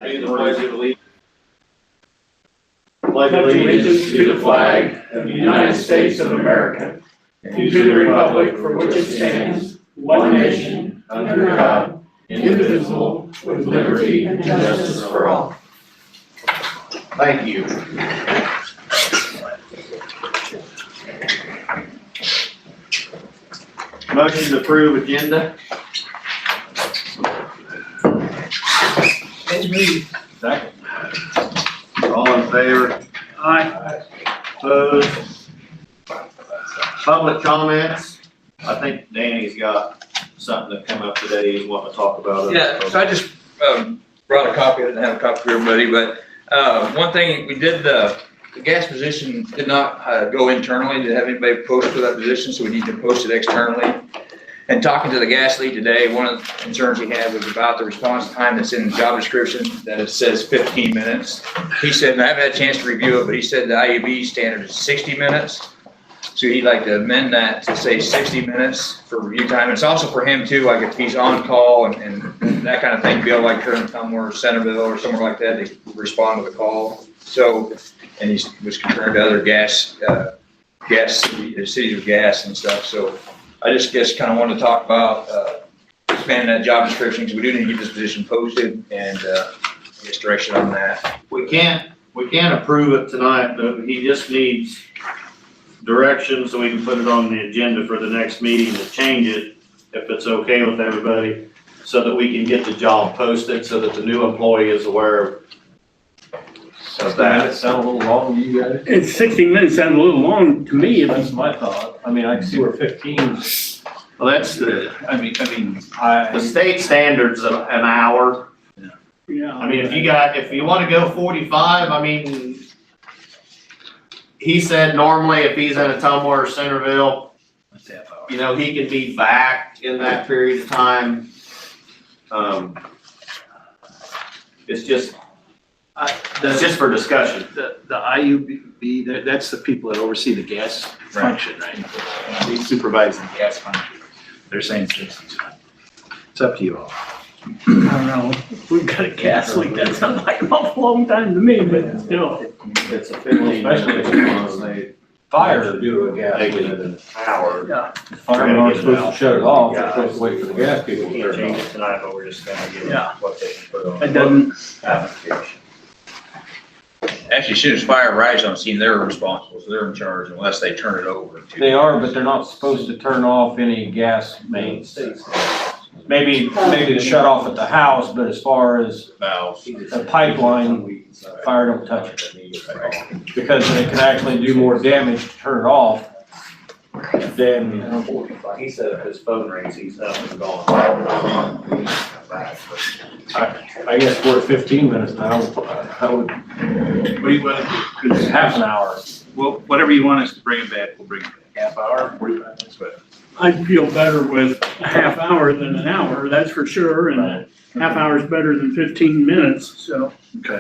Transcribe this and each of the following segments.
Do the pledge of allegiance. Pledge allegiance to the flag of the United States of America and to the republic for which it stands, one nation, under God, indivisible, with liberty and justice for all. Thank you. Motion to approve agenda. Second. All in favor? Aye. Opposed? Public comments? I think Danny's got something that come up today he's wanting to talk about. Yeah, so I just brought a copy. I didn't have a copy for everybody, but one thing we did, the gas position did not go internally. Didn't have anybody post for that position, so we need to post it externally. And talking to the gas lead today, one of the concerns he had was about the response time that's in the job description, that it says 15 minutes. He said, and I haven't had a chance to review it, but he said the IUB standard is 60 minutes. So he'd like to amend that to say 60 minutes for review time. It's also for him too, like if he's on call and that kind of thing, be able like turn somewhere, Centerville or somewhere like that, to respond to the call. So, and he was concerned to other cities with gas and stuff. So I just kind of wanted to talk about expanding that job description, because we do need to get this position posted and get direction on that. We can't approve it tonight, but he just needs direction so we can put it on the agenda for the next meeting to change it, if it's okay with everybody, so that we can get the job posted, so that the new employee is aware of that. It sound a little long to you guys? It's 60 minutes sounds a little long to me. That's my thought. I mean, I can see where 15. Well, that's the I, state standard's an hour. Yeah. I mean, if you want to go 45, I mean, he said normally if he's in a Tumwater or Centerville, you know, he can be back in that period of time. It's just for discussion. The IUB, that's the people that oversee the gas function, right? We supervise the gas function. They're saying 60. It's up to you all. I don't know. We've got a gas leak. That sounds like an awful long time to me, but still. It's a 15 especially fire to do a gas. Make it an hour. Yeah. Firemen aren't supposed to shut it off. They're Yeah. supposed to wait for the gas We people to can't turn change it it off. tonight, but we're just gonna give Yeah. them what they can put on. It doesn't. Application. Actually, as soon as fire arrives on scene, they're responsible, so they're in charge unless they turn it over to. They are, but they're not supposed to turn off any gas mains. Maybe to shut off at the house, but as far as Valves. the pipeline, fire don't touch it. Because it can actually do more damage to turn it off than, He said if his phone rings, he's up and gone. I guess we're at 15 minutes now. I would, What do you want to do? half an hour. Well, whatever you want us to bring it back, we'll bring it back. Half hour, 45 minutes, but. I'd feel better with a half hour than an hour, that's for sure, and a half hour is better than 15 minutes, so. Okay.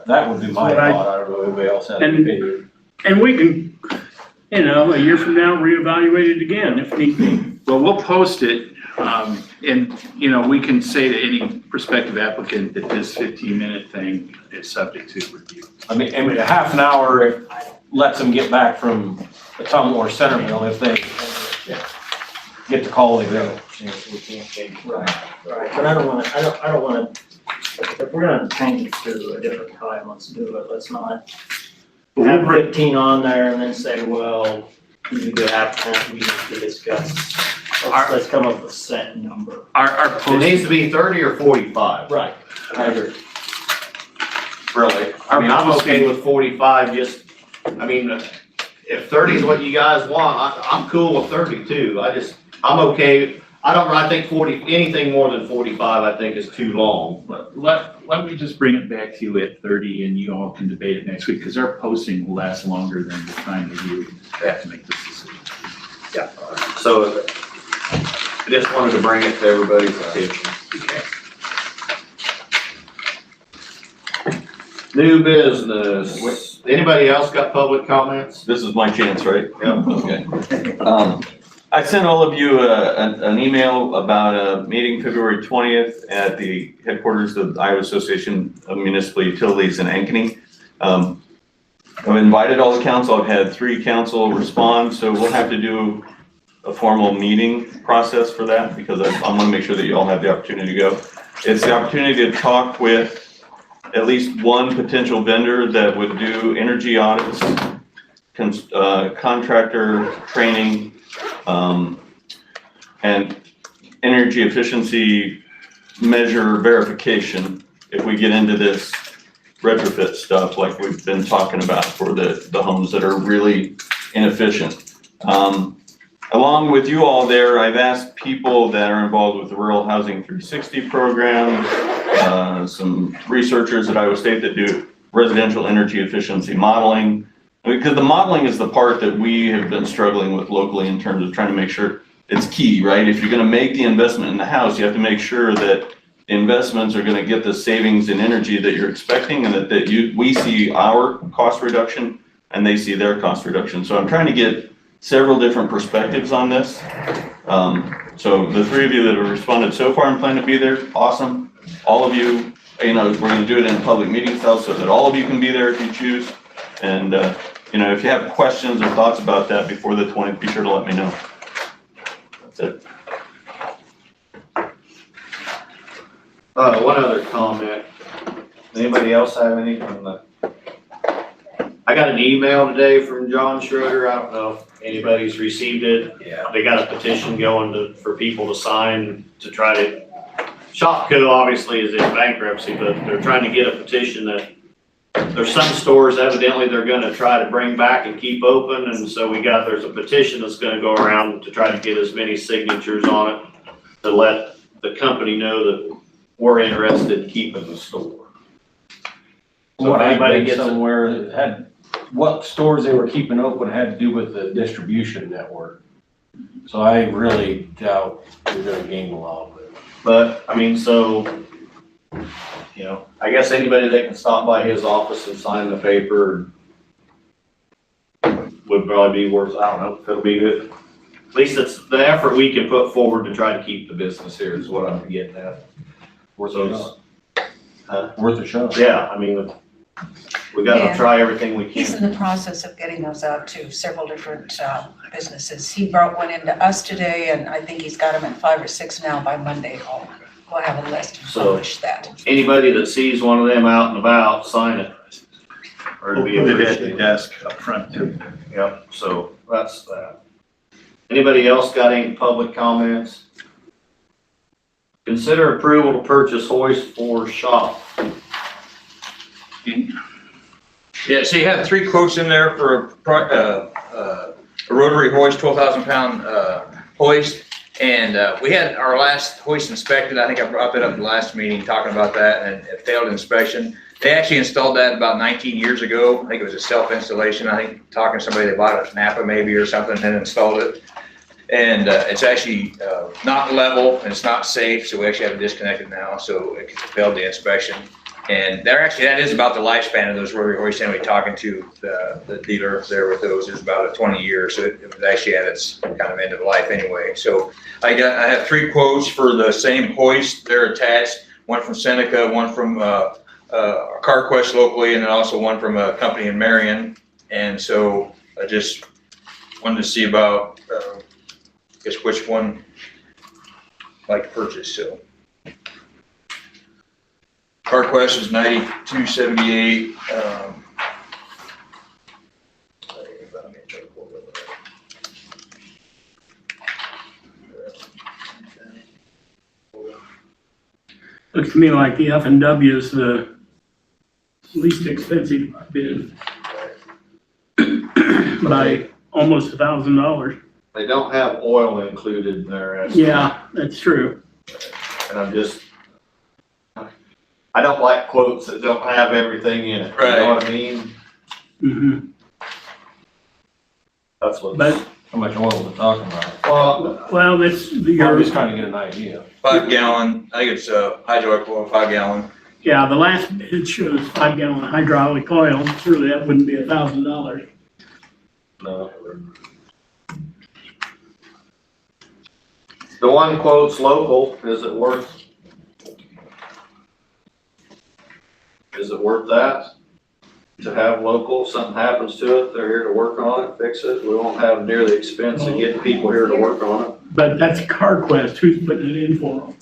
That would be my But I- thought. I don't know if anybody else has an And- opinion. And we can, you know, a year from now, reevaluate it again if need be. Well, we'll post it, and, you know, we can say to any prospective applicant that this 15-minute thing is subject to review. I mean, a half an hour, it lets them get back from the Tumwater Centerville if they get the call they go. Right, but I don't wanna, if we're gonna change it to a different time, let's do it, let's not have 15 on there and then say, well, you the applicant, we need to discuss. Let's come up with a set number. Our It post, needs to be 30 or 45. Right. I agree. Really. I mean, I'm okay with 45, just, I mean, if 30 is what you guys want, I'm cool with 32. I'm okay. I think 40, anything more than 45, I think is too long. let me just bring it back to you at 30 and you all can debate it next week, because our posting will last longer than the time that you have to make this decision. So I just wanted to bring it to everybody's attention. New business. Anybody else got public comments? This is my chance, right? Yeah. Okay. I sent all of you an email about a meeting February 20th at the headquarters of the Iowa Association of Municipal Utilities in Ankeny. I've invited all the council. I've had 3 council respond, so we'll have to do a formal meeting process for that because I want to make sure that you all have the opportunity to go. It's the opportunity to talk with at least one potential vendor that would do energy audits, contractor training, and energy efficiency measure verification if we get into this retrofit stuff like we've been talking about for the homes that are really inefficient. Along with you all there, I've asked people that are involved with the Rural Housing 360 program, some researchers at Iowa State that do residential energy efficiency modeling, because the modeling is the part that we have been struggling with locally in terms of trying to make sure it's key, right? If you're gonna make the investment in the house, you have to make sure that investments are gonna get the savings in energy that you're expecting and that we see our cost reduction and they see their cost reduction. So I'm trying to get several different perspectives on this. So the 3 of you that have responded so far and plan to be there, awesome. All of you, we're gonna do it in a public meeting style so that all of you can be there if you choose. And, if you have questions or thoughts about that before the 20th, be sure to let me know. That's it. One other comment. Anybody else have any from I got an email today from John Schroeder. I don't know if anybody's received it. Yeah. They got a petition going for people to sign to try to, Shopco obviously is in bankruptcy, but they're trying to get a petition that there's some stores evidently they're gonna try to bring back and keep open. And so there's a petition that's gonna go around to try to get as many signatures on it to let the company know that we're interested in keeping the store. So What if I anybody read gets it, somewhere that had, what stores they were keeping open had to do with the distribution network. So I really doubt you're gonna gain a lot of it. but I guess anybody that can stop by his office and sign the paper would probably be worth, I don't know, if it'll be good. At least it's the effort we can put forward to try to keep the business here is what I'm getting at. Worth So a it's- shot. Worth a shot. Yeah, we gotta Yeah. try everything we He's can. in the process of getting those out to several different businesses. He brought one into us today, and I think he's got them at 5 or 6 now. By Monday, we'll have a list and So- publish that. Anybody that sees one of them out and about, sign it. Or it'd We'll be put it at the appreciated. desk up front too. Yep, so that's that. Anybody else got any public comments? Consider approval to purchase hoist for shop. Yeah, so you have 3 quotes in there for a rotary hoist, 12,000-pound hoist. And we had our last hoist inspected. I think I brought that up at the last meeting, talking about that, and it failed inspection. They actually installed that about 19 years ago. I think it was a self-installation. I think talking to somebody, they bought it at Napa maybe or something and installed it. And it's actually not level and it's not safe, so we actually have it disconnected now, so it failed the inspection. And that is about the lifespan of those rotary hoists. Anyway, talking to the dealer there with those, is about 20 years, so it was actually at its kind of end of life anyway. So I have 3 quotes for the same hoist. They're attached, one from Seneca, one from CarQuest locally, and then also one from a company in Marion. And so I just wanted to see about, guess which one I'd like to purchase, so. CarQuest is $92.78. Looks to me like the F&W is the least expensive bid by almost $1,000. They don't have oil included in their estimate. Yeah, that's true. And I don't like quotes that don't have everything in it, you know what I mean? Mhm. That's what. But, How much oil we're talking about? Well, well, that's, I'm your, just trying to get an idea. 5 gallon, I think it's hydraulic oil, 5 gallon. yeah, the last bid shows 5-gallon hydraulic oil. Surely that wouldn't be $1,000. no. The one quote's local, is it worth that? To have local, something happens to it, they're here to work on it, fix it, we won't have near the expense of getting people here to work on it. But that's CarQuest, who's putting it in for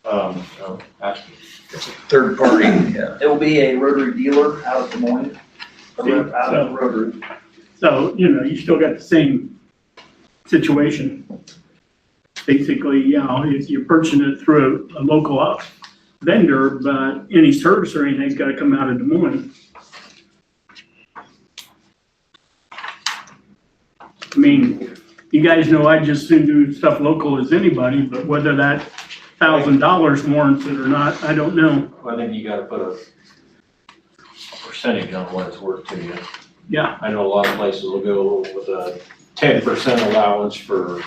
them? It's a third party, yeah. It will be a rotary dealer out of Des Moines, out of Rotary. So, you still got the same situation. Basically, if you're purchasing it through a local vendor, but any service or anything's gotta come out of Des Moines. I mean, you guys know I just soon do stuff local as anybody, but whether that $1,000 warrants it or not, I don't know. I think you gotta put a percentage on what it's worth to you. Yeah. I know a lot of places will go with a 10% allowance for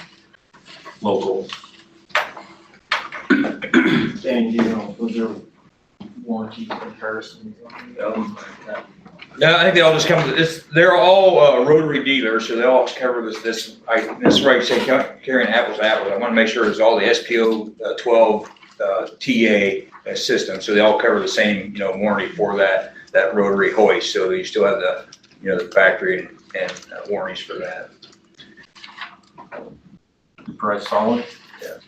local. And, was there warranty comparisons? No, I think they all just come to this, they're all rotary dealers, so they all cover this rate, say carrying apples to apples. I wanna make sure it's all the SPO 12 TA system, so they all cover the same, warranty for that rotary hoist, so you still have the factory and warranties for that. Price solid? Yeah.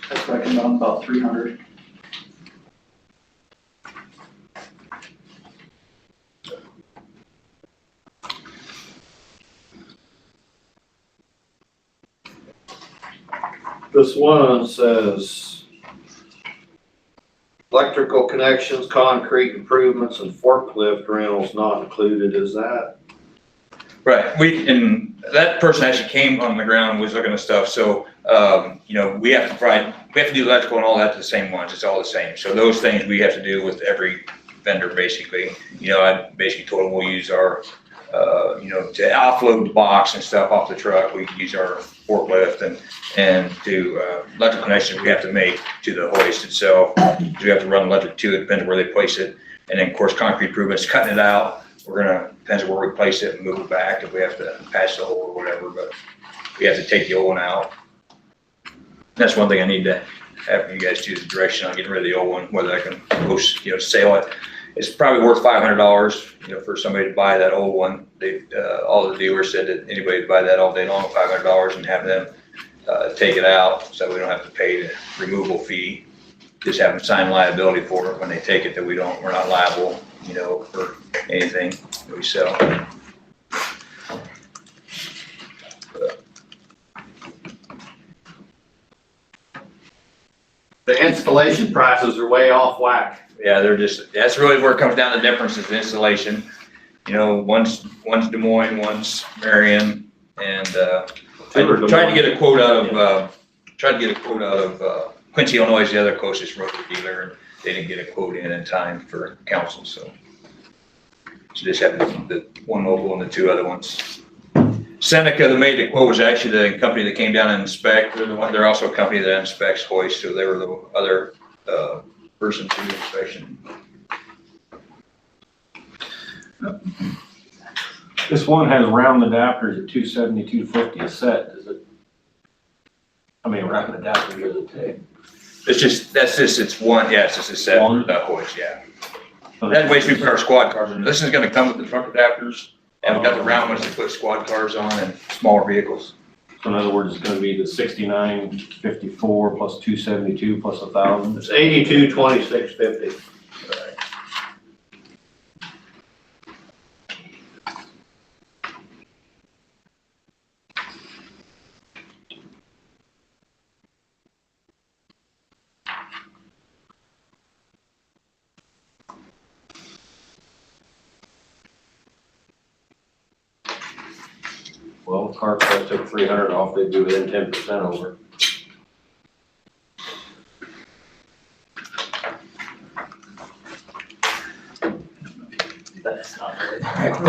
That's reckoned on about 300. This one says electrical connections, concrete improvements, and forklift rentals not included, is that? Right, and that person actually came on the ground, was looking at stuff, so, we have to do electrical and all that to the same ones, it's all the same. So those things we have to do with every vendor, basically. I basically told them we'll use our, to offload the box and stuff off the truck, we use our forklift and to, electrical connections we have to make to the hoist itself. We have to run electric to it, depends on where they place it. And then, of course, concrete improvements, cutting it out. Depends on where we place it and move it back if we have to patch the hole or whatever, but we have to take the old one out. That's one thing I need to have you guys do the direction on getting rid of the old one, whether I can post, sell it. It's probably worth $500, for somebody to buy that old one. All the dealers said that anybody would buy that all day long, $500, and have them take it out, so we don't have to pay the removal fee. Just have them sign liability for it when they take it, that we're not liable, for anything that we sell. The installation prices are way off whack. Yeah, that's really where it comes down to the difference is the installation. One's Des Moines, one's Marion, and, I tried to get a quote out of, Quincy, Illinois is the other closest rotary dealer, and they didn't get a quote in time for council, so. Just have the one local and the two other ones. Seneca that made the quote was actually the company that came down and inspect. They're also a company that inspects hoist, so they were the other, person to do inspection. This one has round adapters at $270, $250 a set, does it? Round adapter, does it take? It's one, yeah, it's just a set for the hoist, yeah. That way we put our squad cars in. This is gonna come with the truck adapters, and we've got the round ones to put squad cars on and smaller vehicles. So in other words, it's gonna be the 6954 plus 272 plus 1,000? It's 82,2650. Well, CarQuest took 300 off, they'd be within 10% over. That's not very. I don't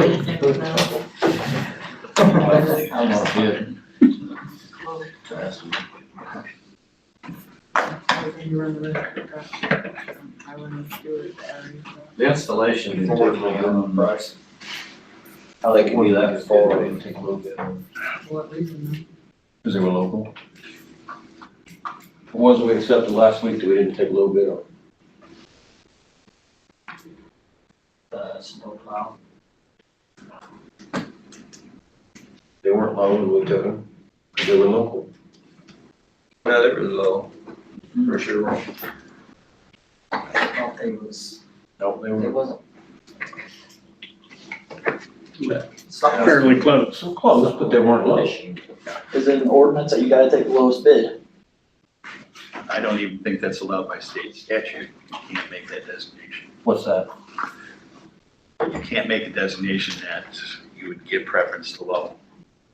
know if it did. I wouldn't do it there. The installation is typically on price. How they can do that before, I didn't take a little bit. For what reason? Because they were local. The ones we accepted last week, that we didn't take a little bit of. Snowplow. They weren't low when we took them, because they were local. No, they were low, for sure. I thought they was, No, they it were wasn't. Fairly close. so close, but they weren't low. Is it an ordinance that you gotta take the lowest bid? I don't even think that's allowed by state statute. You can't make that designation. What's that? You can't make a designation that you would give preference to low.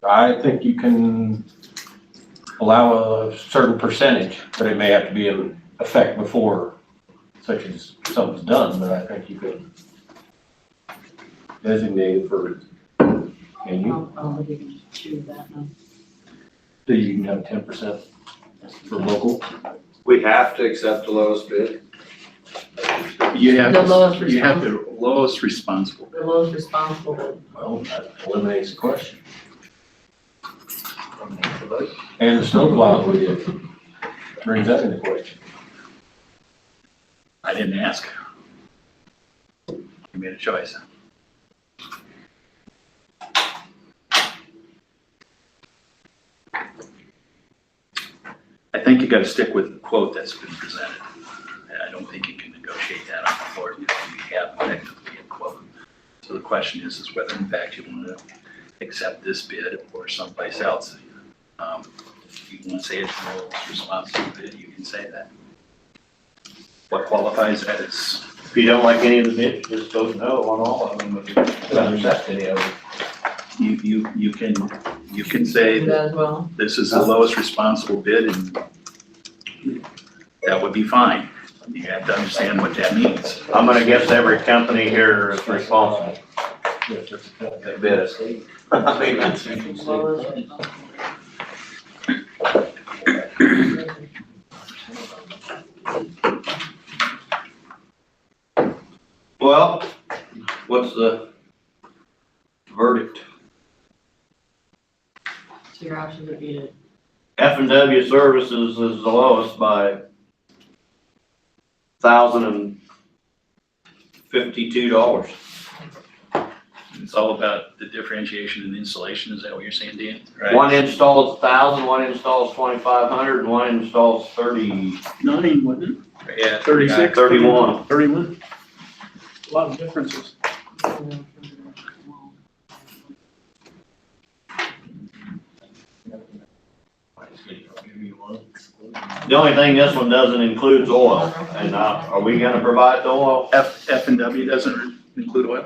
I think you can allow a certain percentage, but it may have to be in effect before such as something's done, but I think you can designate it for, and you, I don't think you can choose that, no. do you can have 10% for local? We have to accept the lowest bid. You have, The lowest you have the lowest responsible. The lowest responsible bid. Well, that eliminates the question. And the snowplow we did, brings that into question. I didn't ask. You made a choice. I think you gotta stick with the quote that's been presented. I don't think you can negotiate that on the floor. You have effectively a quote. So the question is whether in fact you want to accept this bid or someplace else. If you want to say it's the lowest responsible bid, you can say that. What qualifies that is, If you don't like any of the bids, just vote no on all of them, if you don't accept any of them. you can say Do that that as well. this is the lowest responsible bid and that would be fine. You have to understand what that means. I'm gonna guess every company here is responsible. They bid us. I mean, Lowest responsible. well, what's the verdict? So your options would be to F&W Services is the lowest by $1,052. It's all about the differentiation and insulation. Is that what you're saying, Dan? Right. One installs 1,000, one installs 2,500, and one installs 9, wasn't it? Yeah. 36? 31. 31. A lot of differences. The only thing this one doesn't include oil, and are we gonna provide the oil? F&W doesn't include oil?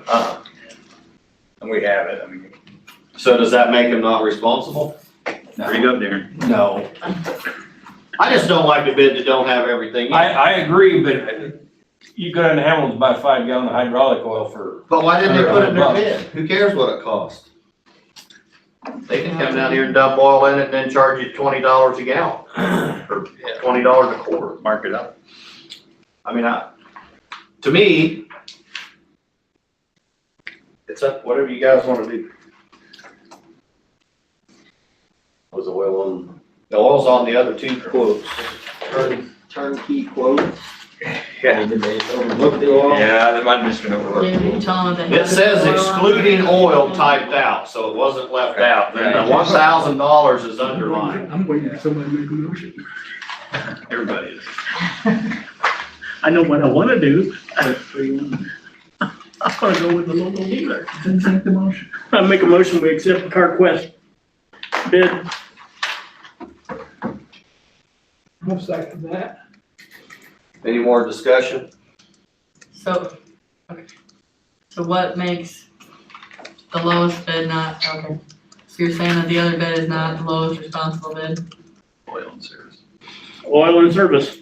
And we have it, I mean. So does that make them not responsible? Pretty good, Darren. No, I just don't like the bid that don't have everything in. I agree, but you go down to Hamlin's, buy 5 gallon of hydraulic oil for, But why didn't they put it in their bid? Who cares what it costs? They can come down here and dump oil in it and then charge you $20 a gallon, or $20 a quart. Mark it up. I mean, to me, it's up, whatever you guys wanna do. was the oil on. The oil's on the other two quotes. Turnkey quote? Yeah. Did they overlook the oil? Yeah, that might have just been overlooked. Dave, you tell them that. It says excluding oil typed out, so it wasn't left out. Then the $1,000 is underlined. I'm waiting for somebody to make a motion. Everybody is. I know what I wanna do. I'm gonna go with the local dealer. Then take the motion. I make a motion, we accept the CarQuest bid. I'll second that. Any more discussion? So, okay. So what makes the lowest bid not, okay. So you're saying that the other bid is not the lowest responsible bid? Oil and service. Oil and service.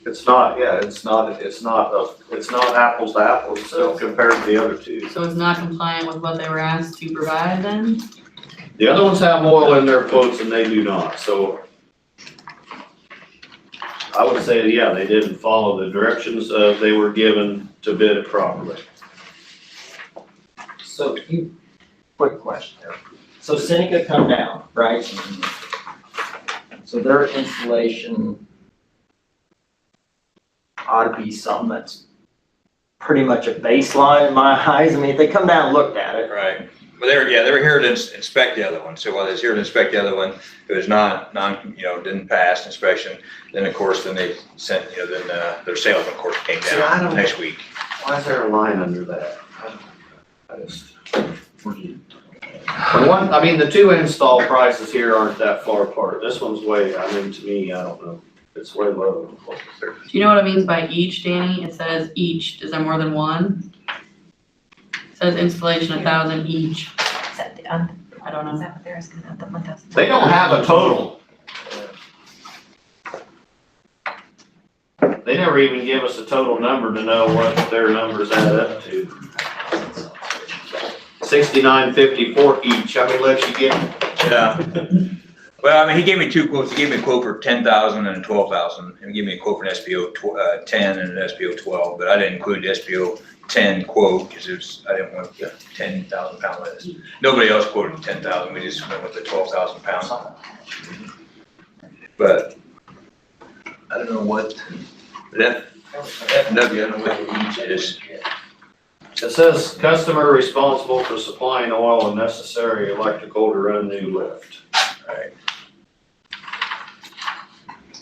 It's not, yeah, it's not apples to apples still compared to the other two. So it's not compliant with what they were asked to provide then? The other ones have oil in their quotes and they do not, so I would say, yeah, they didn't follow the directions, they were given to bid it properly. So quick question there. So Seneca come down, right? So their installation ought to be something that's pretty much a baseline in my eyes. I mean, if they come down and looked at it, Right. Well, they were here to inspect the other one. So while they was here to inspect the other one, it was didn't pass inspection. Then, of course, then they sent, then their salesman, of course, came See, I don't- down next week. Why is there a line under that? I just. The one, I mean, the two install prices here aren't that far apart. This one's way, I mean, to me, I don't know, it's way low. Do you know what it means by each, Danny? It says each, is there more than one? It says installation 1,000 each, Is that, I don't is know. that what they're asking about, the 1,000? They don't have a total. They never even give us a total number to know what their numbers add up to. 69.54 each, I mean, let you get. Yeah. Well, I mean, he gave me two quotes. He gave me a quote for 10,000 and 12,000. And he gave me a quote for an SPO 10 and an SPO 12, but I didn't include the SPO 10 quote because I didn't want the 10,000 pound list. Nobody else quoted 10,000. We just went with the 12,000 pounds. But I don't know what that FW, I don't know what each is. It says customer responsible for supplying oil and necessary electrical to run new lift. Right.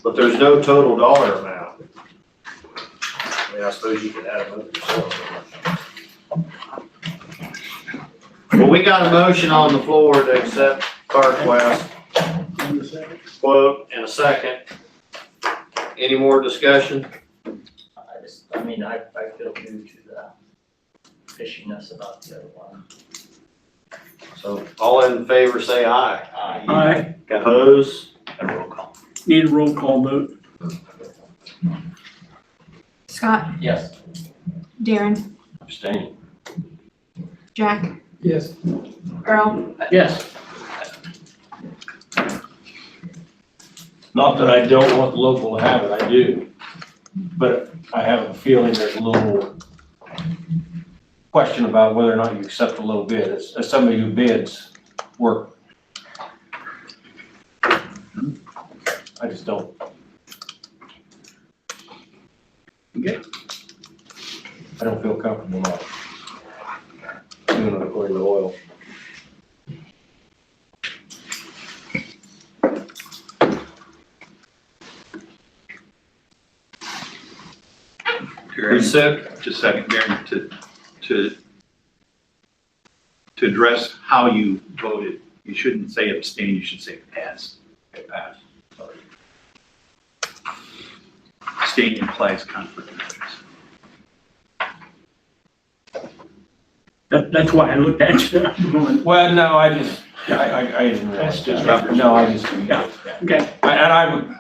But there's no total dollar amount. I mean, I suppose you could add them up yourself. Well, we got a motion on the floor to accept CarQuest quote in a second. Any more discussion? I feel due to the fishiness about the other one. So all in favor, say aye. Aye. Opposed? A roll call. Need a roll call vote. Scott, Yes. Darren, Abstain. Jack, Yes. Earl, Yes. Not that I don't want the local to have it, I do. But I have a feeling there's a little question about whether or not you accept a low bid. As somebody who bids work. I just don't. Okay. I don't feel comfortable about doing it according to oil. Rescind. Just a second, Darren, to address how you voted, you shouldn't say abstain, you should say pass. It passed. Sorry. Abstain implies conflict of interest. That's why I looked at you. I'm going, Well, no, I didn't realize that. No, I just, Yeah. okay. and I would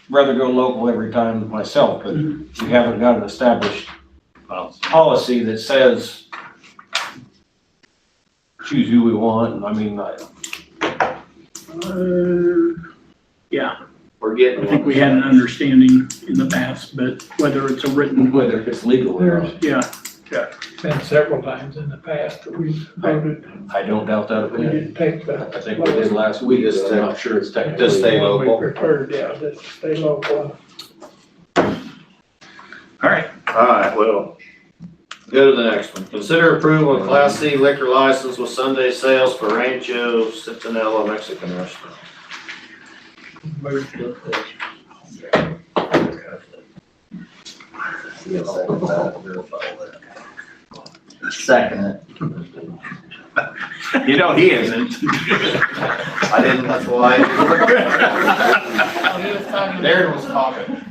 rather go local every time myself, but we haven't got an established policy that says choose who we want, and I mean, Yeah, We're getting. I think we had an understanding in the past, but whether it's a written, whether it's legal or not, yeah, Been several times in the past that we've voted, I don't doubt that a we bit. didn't take the. I think we did last week, but I'm not sure it's technically. Just stay one we local. preferred, yeah, just stay local. All right, All right, well, go to the next one. Consider approval of Class C liquor license with Sunday sales for Rancho Centinela Mexican Restaurant. Second it. you know he isn't. I didn't, that's why. Oh, he was talking. Darren was talking.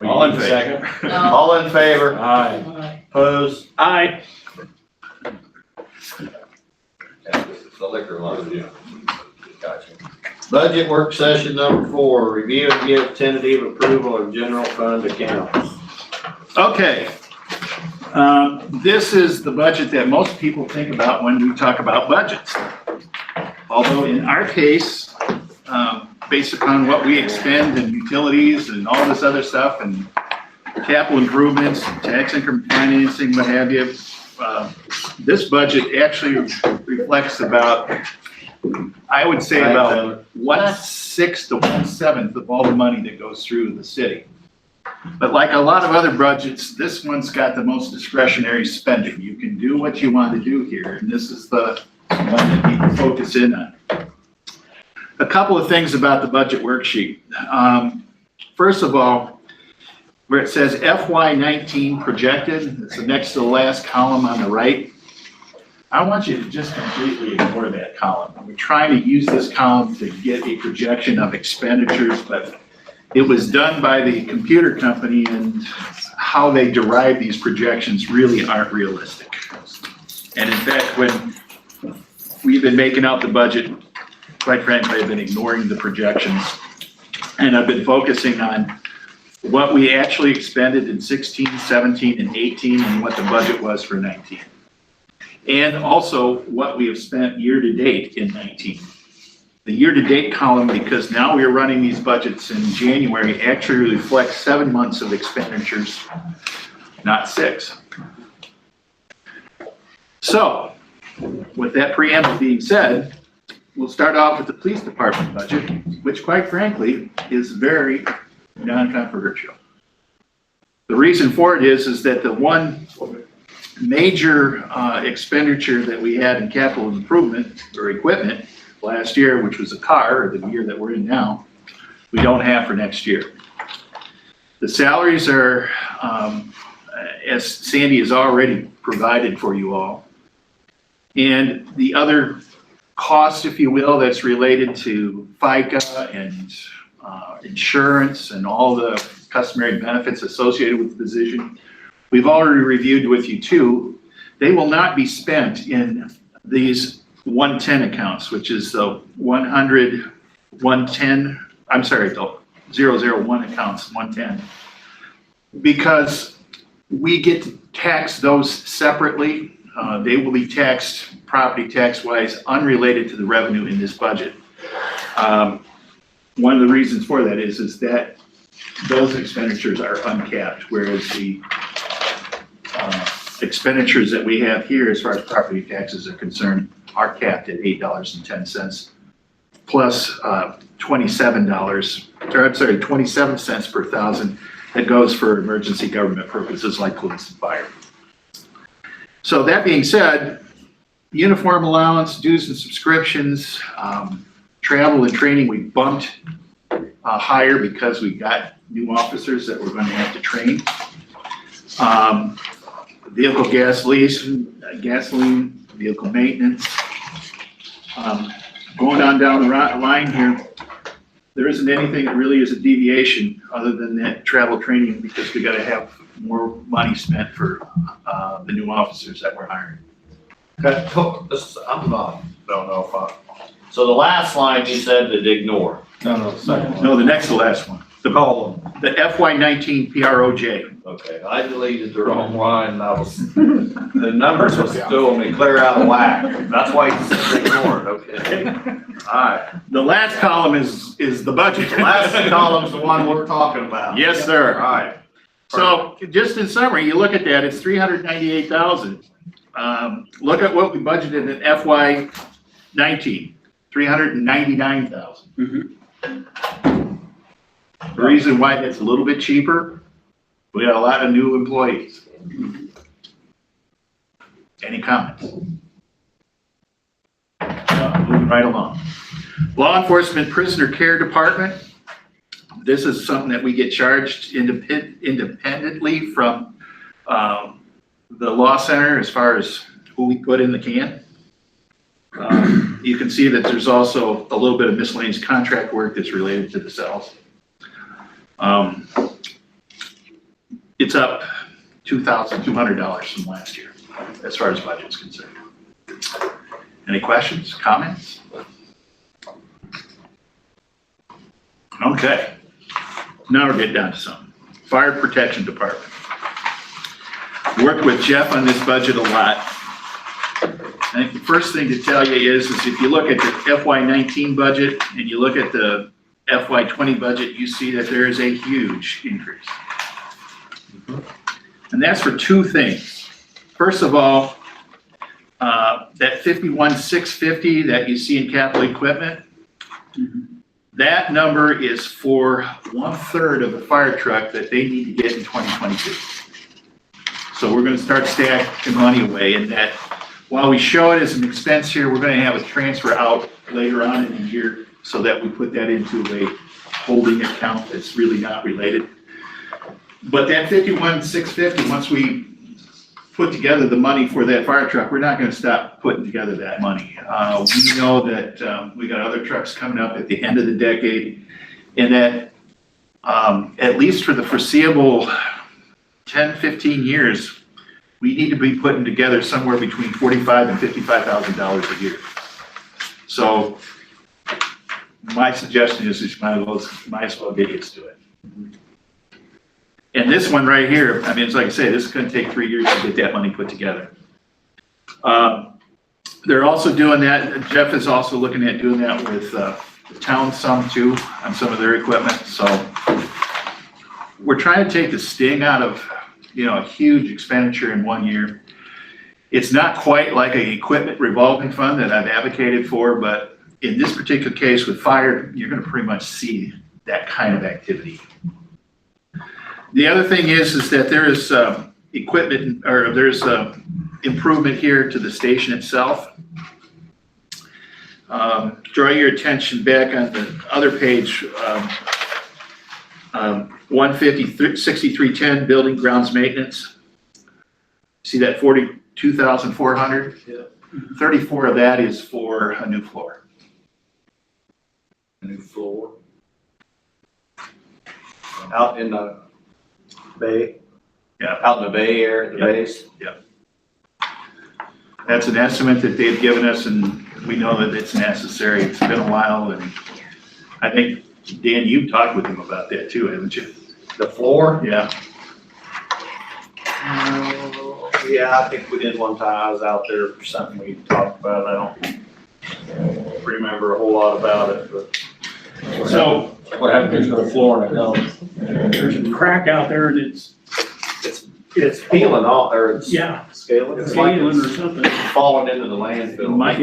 All in favor? Second? No, All in favor? Aye. Opposed? aye, The liquor license. Gotcha. Budget work session number 4, review and give tentative approval of general fund accounts. Okay. This is the budget that most people think about when we talk about budgets. Although in our case, based upon what we expend in utilities and all this other stuff and capital improvements, tax increment financing, what have you. This budget actually reflects about, I would say about 1/6 to 1/7 of all the money that goes through the city. But like a lot of other budgets, this one's got the most discretionary spending. You can do what you want to do here, and this is the one that people focus in on. A couple of things about the budget worksheet. First of all, where it says FY19 projected, it's the next to the last column on the right. I want you to just completely ignore that column. We're trying to use this column to get a projection of expenditures, but it was done by the computer company, and how they derive these projections really aren't realistic. And in fact, when we've been making out the budget, quite frankly, I've been ignoring the projections. And I've been focusing on what we actually expended in 16, 17, and 18, and what the budget was for 19. And also what we have spent year to date in 19. The year-to-date column, because now we are running these budgets in January, actually reflects 7 months of expenditures, not 6. So, with that preamble being said, we'll start off with the police department budget, which quite frankly is very non-controversial. The reason for it is that the one major expenditure that we had in capital improvement or equipment last year, which was a car, or the year that we're in now, we don't have for next year. The salaries are, as Sandy has already provided for you all. And the other cost, if you will, that's related to FICA and insurance and all the customary benefits associated with the position, we've already reviewed with you too. They will not be spent in these 110 accounts, which is the 100, 110, I'm sorry, the 001 accounts, 110. Because we get to tax those separately. They will be taxed property tax wise, unrelated to the revenue in this budget. One of the reasons for that is that those expenditures are uncapped, whereas the expenditures that we have here as far as property taxes are concerned are capped at $8.10 plus $27 cents per thousand that goes for emergency government purposes like police and fire. So that being said, uniform allowance, dues and subscriptions, travel and training, we bumped higher because we got new officers that we're going to have to train. Vehicle gasoline, vehicle maintenance. Going on down the line here, there isn't anything that really is a deviation other than that travel training, because we got to have more money spent for the new officers that we're hiring. Okay, don't know if so the last line you said to ignore. No, the second one. No, the next to last one. The column. The FY19 PROJ. Okay, I deleted the wrong line, and I was, the numbers was throwing me clear out of whack. That's why you said ignore it, okay? Alright, The last column is the budget. the last column's the one we're talking about. Yes, sir. Alright. So just in summary, you look at that, it's 398,000. Look at what we budgeted in FY19, 399,000. The reason why that's a little bit cheaper, we got a lot of new employees. Any comments? Moving right along. Law enforcement prisoner care department. This is something that we get charged independently from the law center as far as who we put in the can. You can see that there's also a little bit of miscellaneous contract work that's related to the cells. It's up $2,200 from last year as far as budget's concerned. Any questions, comments? Okay, now we're getting down to something. Fire protection department. Worked with Jeff on this budget a lot. I think the first thing to tell you is if you look at the FY19 budget and you look at the FY20 budget, you see that there is a huge increase. And that's for two things. First of all, that 51,650 that you see in capital equipment, that number is for 1/3 of the fire truck that they need to get in 2022. So we're gonna start stacking money away, and that while we show it as an expense here, we're gonna have a transfer out later on in the year so that we put that into a holding account that's really not related. But that 51,650, once we put together the money for that fire truck, we're not gonna stop putting together that money. We know that, we got other trucks coming up at the end of the decade, and that, at least for the foreseeable 10, 15 years, we need to be putting together somewhere between $45,000 and $55,000 a year. So my suggestion is you might as well get used to it. And this one right here, I mean, it's like I say, this is gonna take 3 years to get that money put together. They're also doing that, Jeff is also looking at doing that with, the town some too, on some of their equipment, so. We're trying to take the sting out of, a huge expenditure in 1 year. It's not quite like an equipment revolving fund that I've advocated for, but in this particular case with fire, you're gonna pretty much see that kind of activity. The other thing is that there is equipment, or there's improvement here to the station itself. Draw your attention back on the other page, 6310, building grounds maintenance. See that 42,400? Yeah. 34 of that is for a new floor. A new floor. Out in the bay? Yeah. Out in the bay area, the Yeah. base? That's an estimate that they've given us, and we know that it's necessary. It's been a while, and I think, Dan, you've talked with him about that too, haven't you? The floor? Yeah. Yeah, I think we did one time. I was out there for something we talked about. I don't remember a whole lot about it, but. So, What happens to the floor and it don't? There's a crack out there and it's It's peeling off, or it's Yeah. scaling. It's like scaling or it's something. falling into the landfill. might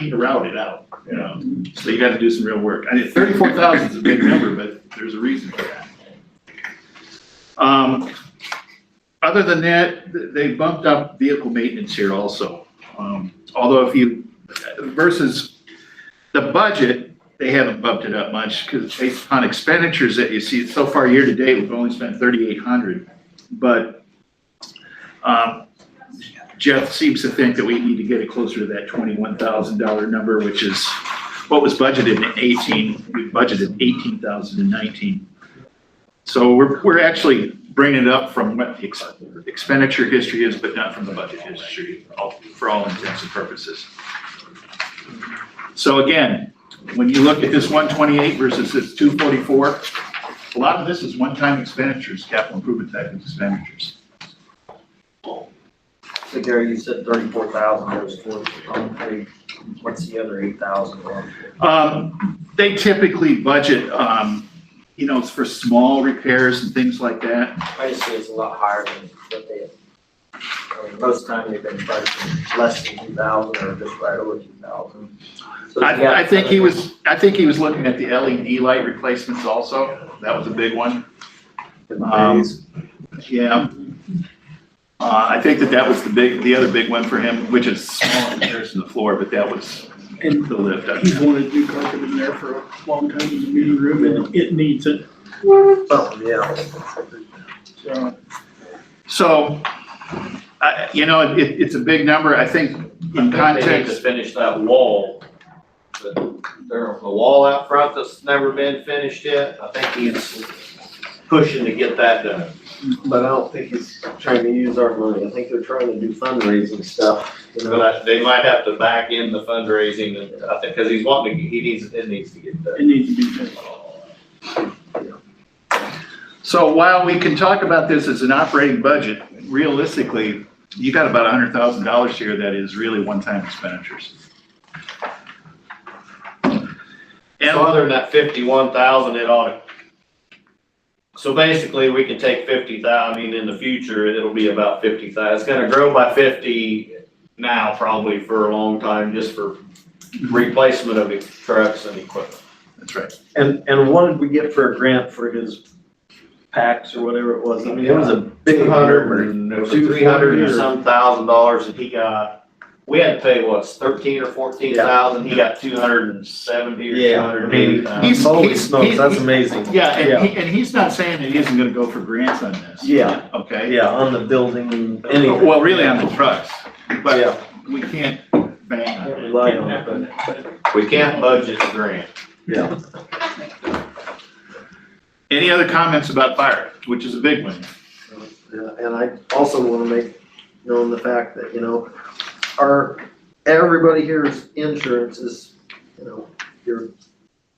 need to route it out, so you gotta do some real work. I mean, 34,000 is a big number, but there's a reason for that. Other than that, they bumped up vehicle maintenance here also. Although versus the budget, they haven't bumped it up much, because based on expenditures that you see so far year to date, we've only spent 3,800. But, Jeff seems to think that we need to get it closer to that $21,000 number, which is what was budgeted in 18. We budgeted 18,000 in 19. So we're actually bringing it up from what the expenditure history is, but not from the budget history, for all intents and purposes. So again, when you look at this 128 versus this 244, a lot of this is one-time expenditures, capital improvement type of expenditures. So Gary, you said 34,000 goes towards the concrete. What's the other 8,000 going? They typically budget, it's for small repairs and things like that. I just see it's a lot higher than what they, most of the time they've been budgeting less than 2,000 or just right over 2,000. So I think he was looking at the LED light replacements also. That was a big one. Yeah. I think that was the other big one for him, which is small in comparison to the floor, but that was And the lift. he's wanted new carpet in there for a long time in the meeting room and it needs it. Oh, yeah. So, it's a big number. I think in They need to context, finish that wall. The wall out front that's never been finished yet. I think he's pushing to get that done. But I don't think he's trying to use our money. I think they're trying to do fundraising stuff. But they might have to back in the fundraising, I think, because it needs to get done. It needs to be finished. so while we can talk about this as an operating budget, realistically, you got about $100,000 here that is really one-time expenditures. So other than that 51,000, it ought to. So basically, we can take 50,000, I mean, in the future, it'll be about 50,000. It's gonna grow by 50 now, probably for a long time, just for replacement of trucks and equipment. That's right. And what did we get for a grant for his packs or whatever it was? I mean, it was a big 200 and, it was 300 and some $1,000, and he got, we had to pay, what, 13 or 14,000, he got 270 or Yeah. 280,000. He's- Holy smokes, that's amazing. Yeah, and he's not saying that he isn't gonna go for grants on this. Yeah. Okay? Yeah, on the building, anything. Well, really on the trucks, Yeah. but we can't bang on Can't it. rely on it, but, We can't budget the grant. yeah. Any other comments about fire, which is a big one? Yeah, and I also wanna make known the fact that, everybody here's insurance is, your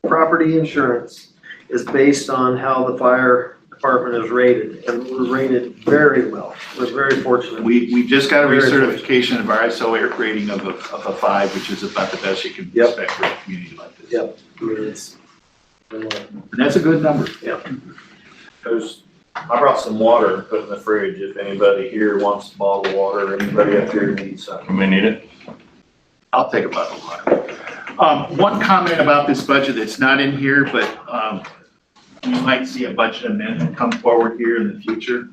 property insurance is based on how the fire department is rated, and we're rated very well. We're very fortunate. We just got a Very recertification of our ISO air rating of a 5, which is about the best you can Yep. expect for a community like this. Yep. I mean, it's, And that's a good number. There's, I brought some water to put in the fridge if anybody here wants to bottle water, or anybody up here needs something. We need it. I'll take a bottle of water. One comment about this budget that's not in here, but you might see a budget amendment come forward here in the future.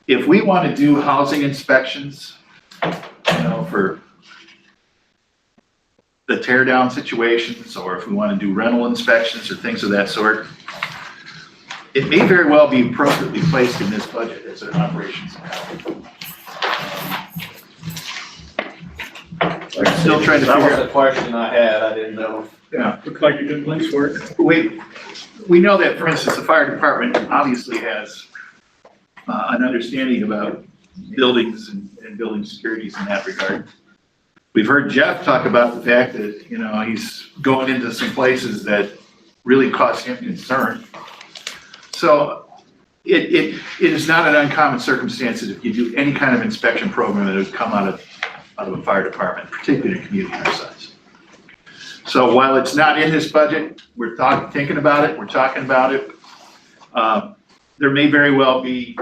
If we want to do housing inspections, for the tear down situations, or if we want to do rental inspections or things of that sort, it may very well be appropriately placed in this budget as an operations account. I'm still trying to That figure was out. a question I had, I didn't know. Yeah, Looks like a good place for it. we know that, for instance, the fire department obviously has an understanding about buildings and building securities in that regard. We've heard Jeff talk about the fact that, he's going into some places that really cause him concern. So it is not an uncommon circumstance that if you do any kind of inspection program, that it would come out of a fire department, particularly in a community our size. So while it's not in this budget, we're thinking about it, we're talking about it. There may very well be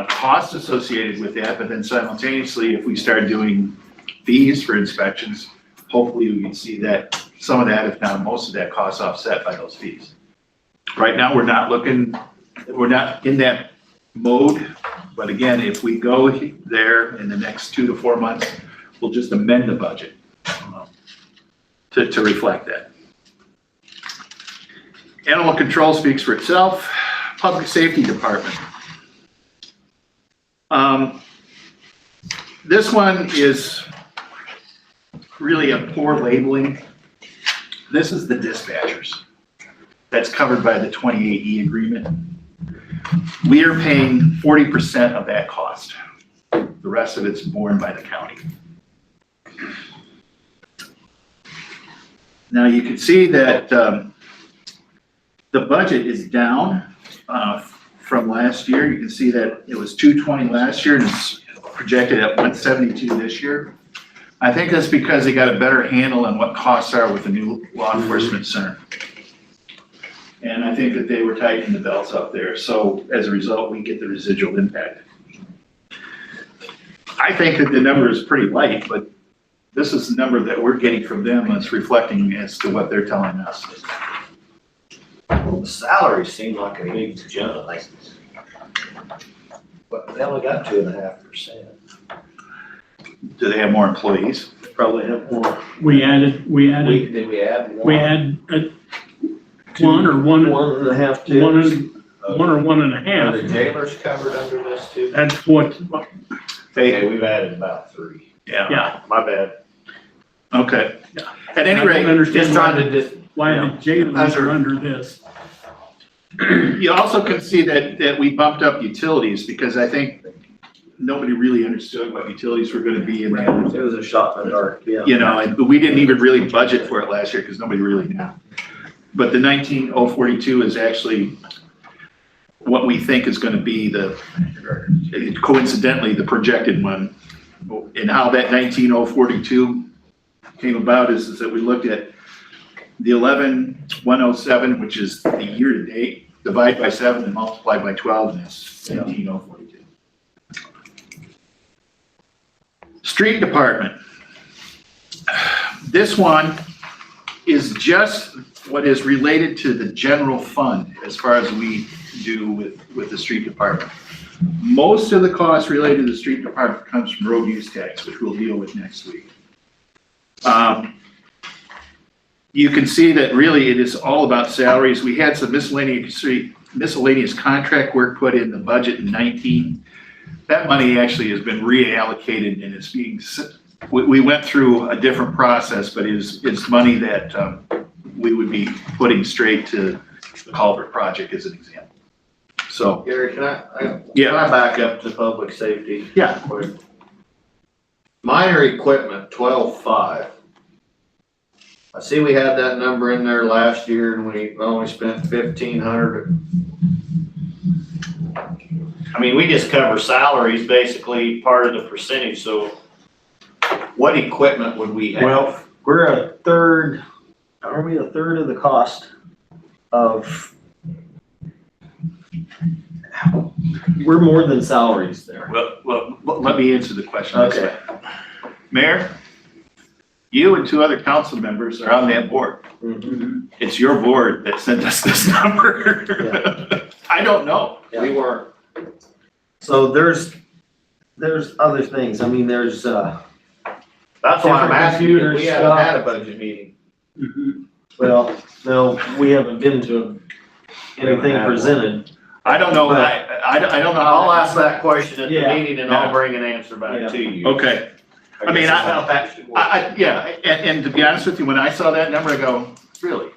costs associated with that, but then simultaneously, if we start doing fees for inspections, hopefully we can see that some of that, if not most of that, cost offset by those fees. Right now, we're not in that mode, but again, if we go there in the next 2 to 4 months, we'll just amend the budget to reflect that. Animal control speaks for itself. Public safety department. This one is really a poor labeling. This is the dispatchers. That's covered by the 28E agreement. We are paying 40% of that cost. The rest of it's borne by the county. Now you can see that the budget is down from last year. You can see that it was 220 last year and it's projected at 172 this year. I think that's because they got a better handle on what costs are with the new law enforcement center. And I think that they were tightening the belts up there. So as a result, we get the residual impact. I think that the number is pretty light, but this is the number that we're getting from them that's reflecting as to what they're telling us. Well, the salaries seem like a big jump. But they only got 2.5%. Do they have more employees? Probably have more. We added, Did we add one? we had one or one, 1.5, 2. one or one and a Are the half. jailers covered under this too? That's what, Okay, we've added about 3. yeah. My bad. Okay. Yeah. At any I don't rate, understand Just trying to why the jailers are under this. you also can see that we bumped up utilities because I think nobody really understood what utilities were gonna be in that. It was a shot in the dark, yeah. And we didn't even really budget for it last year because nobody really knew. But the 19042 is actually what we think is gonna be coincidentally, the projected one. And how that 19042 came about is that we looked at the 11,107, which is the year-to-date, divide by 7 and multiply by 12, and that's 17,042. Street department. This one is just what is related to the general fund as far as we do with the street department. Most of the costs related to the street department comes from road use tax, which we'll deal with next week. You can see that really it is all about salaries. We had some miscellaneous contract work put in the budget in 19. That money actually has been reallocated and it's being, we went through a different process, but it's money that we would be putting straight to the culvert project as an example. So, Gary, can I yeah, back up to public safety? Yeah. Quick. Minor equipment, 12.5. I see we had that number in there last year and we only spent 1,500. I mean, we just cover salaries, basically part of the percentage, so what equipment would we have? Well, we're a third, aren't we a third of the cost of, we're more than salaries there. well, let me answer the question this Okay. way. Mayor, you and 2 other council members are on that board. It's your board that sent us this number. I don't know. We weren't. So there's other things, I mean, there's, That's why I'm Different asking you, we computers, haven't stuff. had a budget meeting. well, no, we haven't been to anything presented. I don't know, I don't know. I'll ask that question at the Yeah. meeting and I'll bring an answer back to you. Okay, I mean, guess that's how that should work. yeah, and to be honest with you, when I saw that number, I go, really?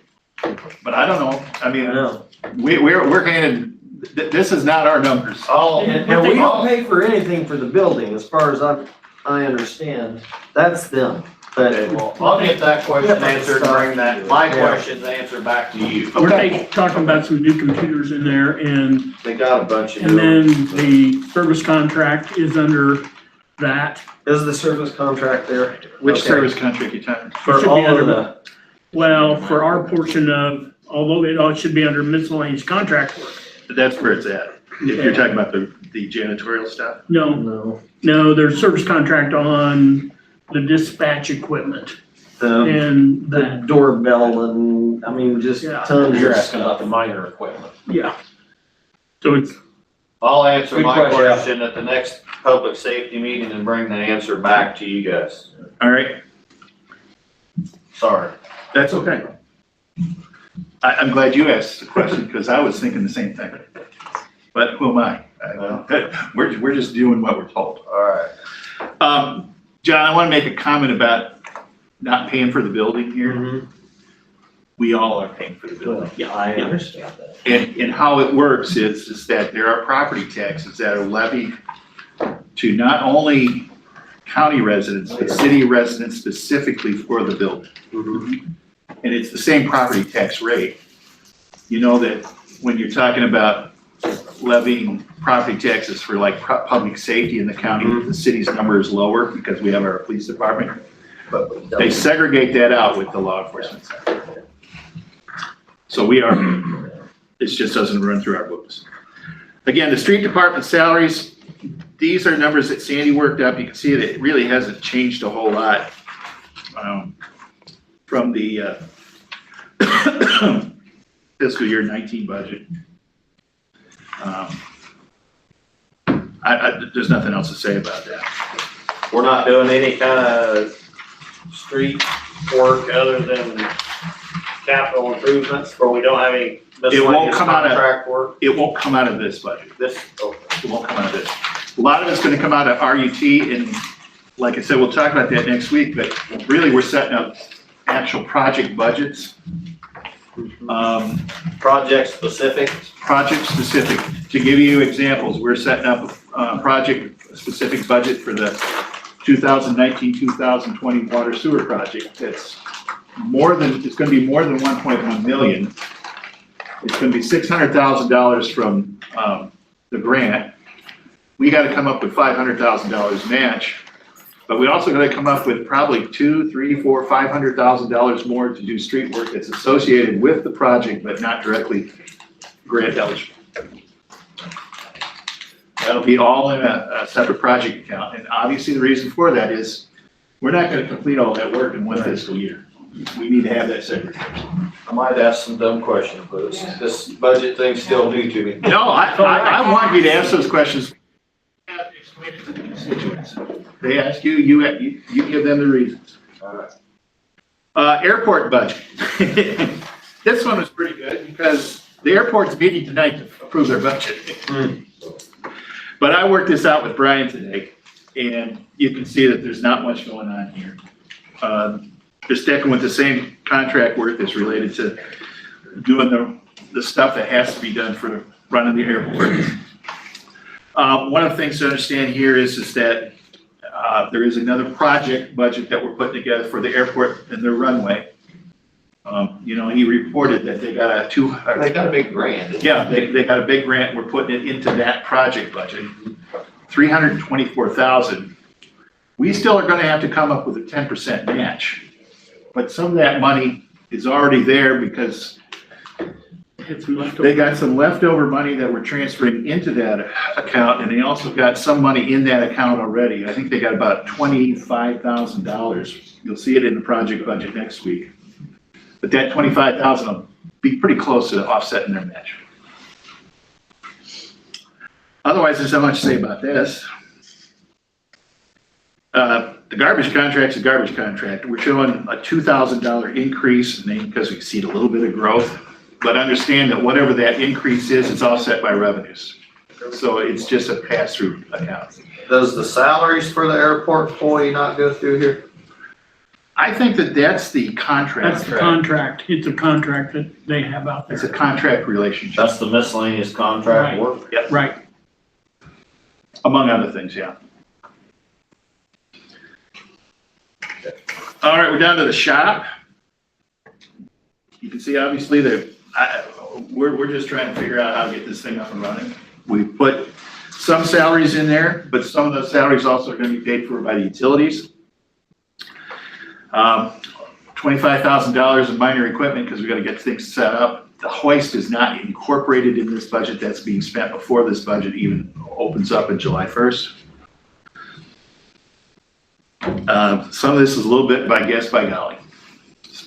But I don't know, I I mean, know. we're paying, this is not our numbers. And we don't pay for anything for the building, as far as I understand, that's them. Okay, But well, I'll get that question answered and bring that, my question's answered back to you. We're talking about some new computers in there and, They got a bunch of. and then the service contract is under that. is the service contract there? Which Okay. service contract you talking? For Should be all under of the, Well, for our portion of, although it all should be under miscellaneous contract work. That's where it's at, if you're talking about the janitorial stuff. No, no, there's service contract on the dispatch equipment and the that, doorbell and, I mean, just Yeah. tons You're of asking about stuff. the minor equipment. yeah. So it's, I'll answer Good my question. question at the next public safety meeting and bring the answer back to you guys. All right, Sorry. that's okay. I'm glad you asked the question, because I was thinking the same thing. But who am I? We're just doing what we're told. All right. John, I want to make a comment about not paying for the building here. Mhm. We all are paying for the building. Yeah, I understand that. And how it works is that there are property taxes that are levied to not only county residents, but city residents specifically for the building. And it's the same property tax rate. You know that when you're talking about levying property taxes for like public safety in the county, the city's number is lower because we have our police department. But They segregate that out with the law enforcement side. So it just doesn't run through our books. Again, the street department salaries, these are numbers that Sandy worked up. You can see that it really hasn't changed a whole lot from the fiscal year 19 budget. There's nothing else to say about that. we're not doing any kind of street work other than capital improvements, or we don't have any miscellaneous come out of- contract work. It won't come out of this budget. This, It won't come out of this. A lot of it's gonna come out of RUT, and like I said, we'll talk about that next week, but really, we're setting up actual project budgets. project specific. Project specific. To give you examples, we're setting up a project-specific budget for the 2019-2020 water sewer project. It's gonna be more than 1.1 million. It's gonna be $600,000 from, the grant. We gotta come up with $500,000 match. But we also gotta come up with probably $200,000, $300,000, $400,000, $500,000 more to do street work that's associated with the project, but not directly grant eligible. That'll be all in a separate project account, and obviously the reason for that is we're not gonna complete all that work in one fiscal year. We need to have that separate. I might ask some dumb questions, but this budget thing's still new to me. No, I want you to ask those questions. Explain it to the constituents. They ask you, you give them the reasons. Airport budget. This one was pretty good because the airport's meeting tonight to approve their budget. But I worked this out with Brian today, and you can see that there's not much going on here. They're sticking with the same contract work that's related to doing the stuff that has to be done for running the airport. One of the things to understand here is that there is another project budget that we're putting together for the airport and their runway. He reported that they got They got a big grant. yeah, they got a big grant. We're putting it into that project budget, $324,000. We still are gonna have to come up with a 10% match. But some of that money is already there because they got some leftover money that we're transferring into that account, and they also got some money in that account already. I think they got about $25,000. You'll see it in the project budget next week. But that $25,000 will be pretty close to offsetting their match. Otherwise, there's not much to say about this. The garbage contract's a garbage contract. We're showing a $2,000 increase, because we see a little bit of growth. But understand that whatever that increase is, it's offset by revenues. So it's just a pass-through account. Does the salaries for the airport employee not go through here? I think that's the contract. That's the contract. It's a contract that they have out It's a there. contract relationship. That's the miscellaneous contract Right. work? Right. Among other things, yeah. All right, we're down to the shop. You can see obviously we're just trying to figure out how to get this thing up and running. We put some salaries in there, but some of those salaries also are gonna be paid for by the utilities. $25,000 in minor equipment because we gotta get things set up. The hoist is not incorporated in this budget. That's being spent before this budget even opens up on July 1st. Some of this is a little bit by guess, by golly,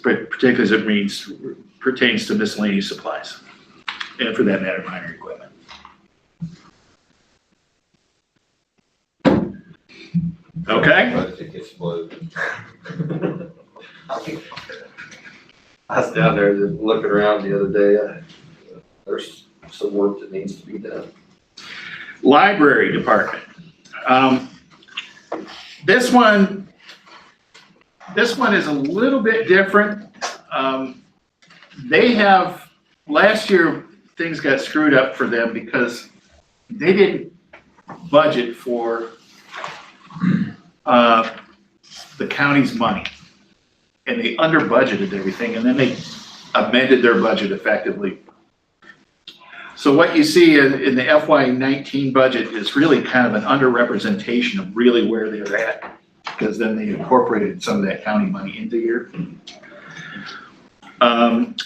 particularly as it pertains to miscellaneous supplies, and for that matter, minor equipment. Okay? Budget gets bloated. I was down there just looking around the other day. There's some work that needs to be done. Library department. This one is a little bit different. They have, last year, things got screwed up for them because they didn't budget for the county's money. And they under budgeted everything, and then they amended their budget effectively. So what you see in the FY19 budget is really kind of an underrepresentation of really where they're at, because then they incorporated some of that county money into here.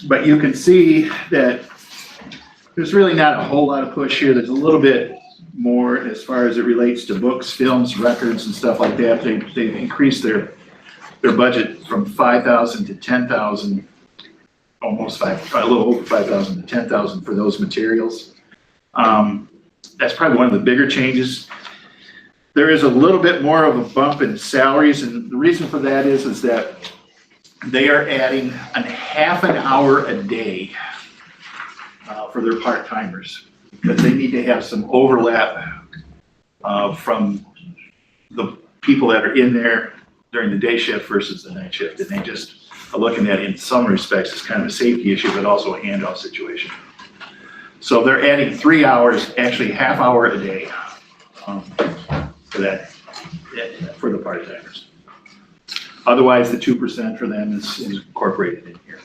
But you can see that there's really not a whole lot of push here. There's a little bit more as far as it relates to books, films, records, and stuff like that. They've increased their budget from 5,000 to 10,000. Almost a little over 5,000 to 10,000 for those materials. That's probably one of the bigger changes. There is a little bit more of a bump in salaries, and the reason for that is that they are adding half an hour a day for their part-timers, because they need to have some overlap from the people that are in there during the day shift versus the night shift, and they just are looking at it in some respects as kind of a safety issue, but also a handoff situation. So they're adding 3 hours, actually half hour a day for that, for the part-timers. Otherwise, the 2% for them is incorporated in here.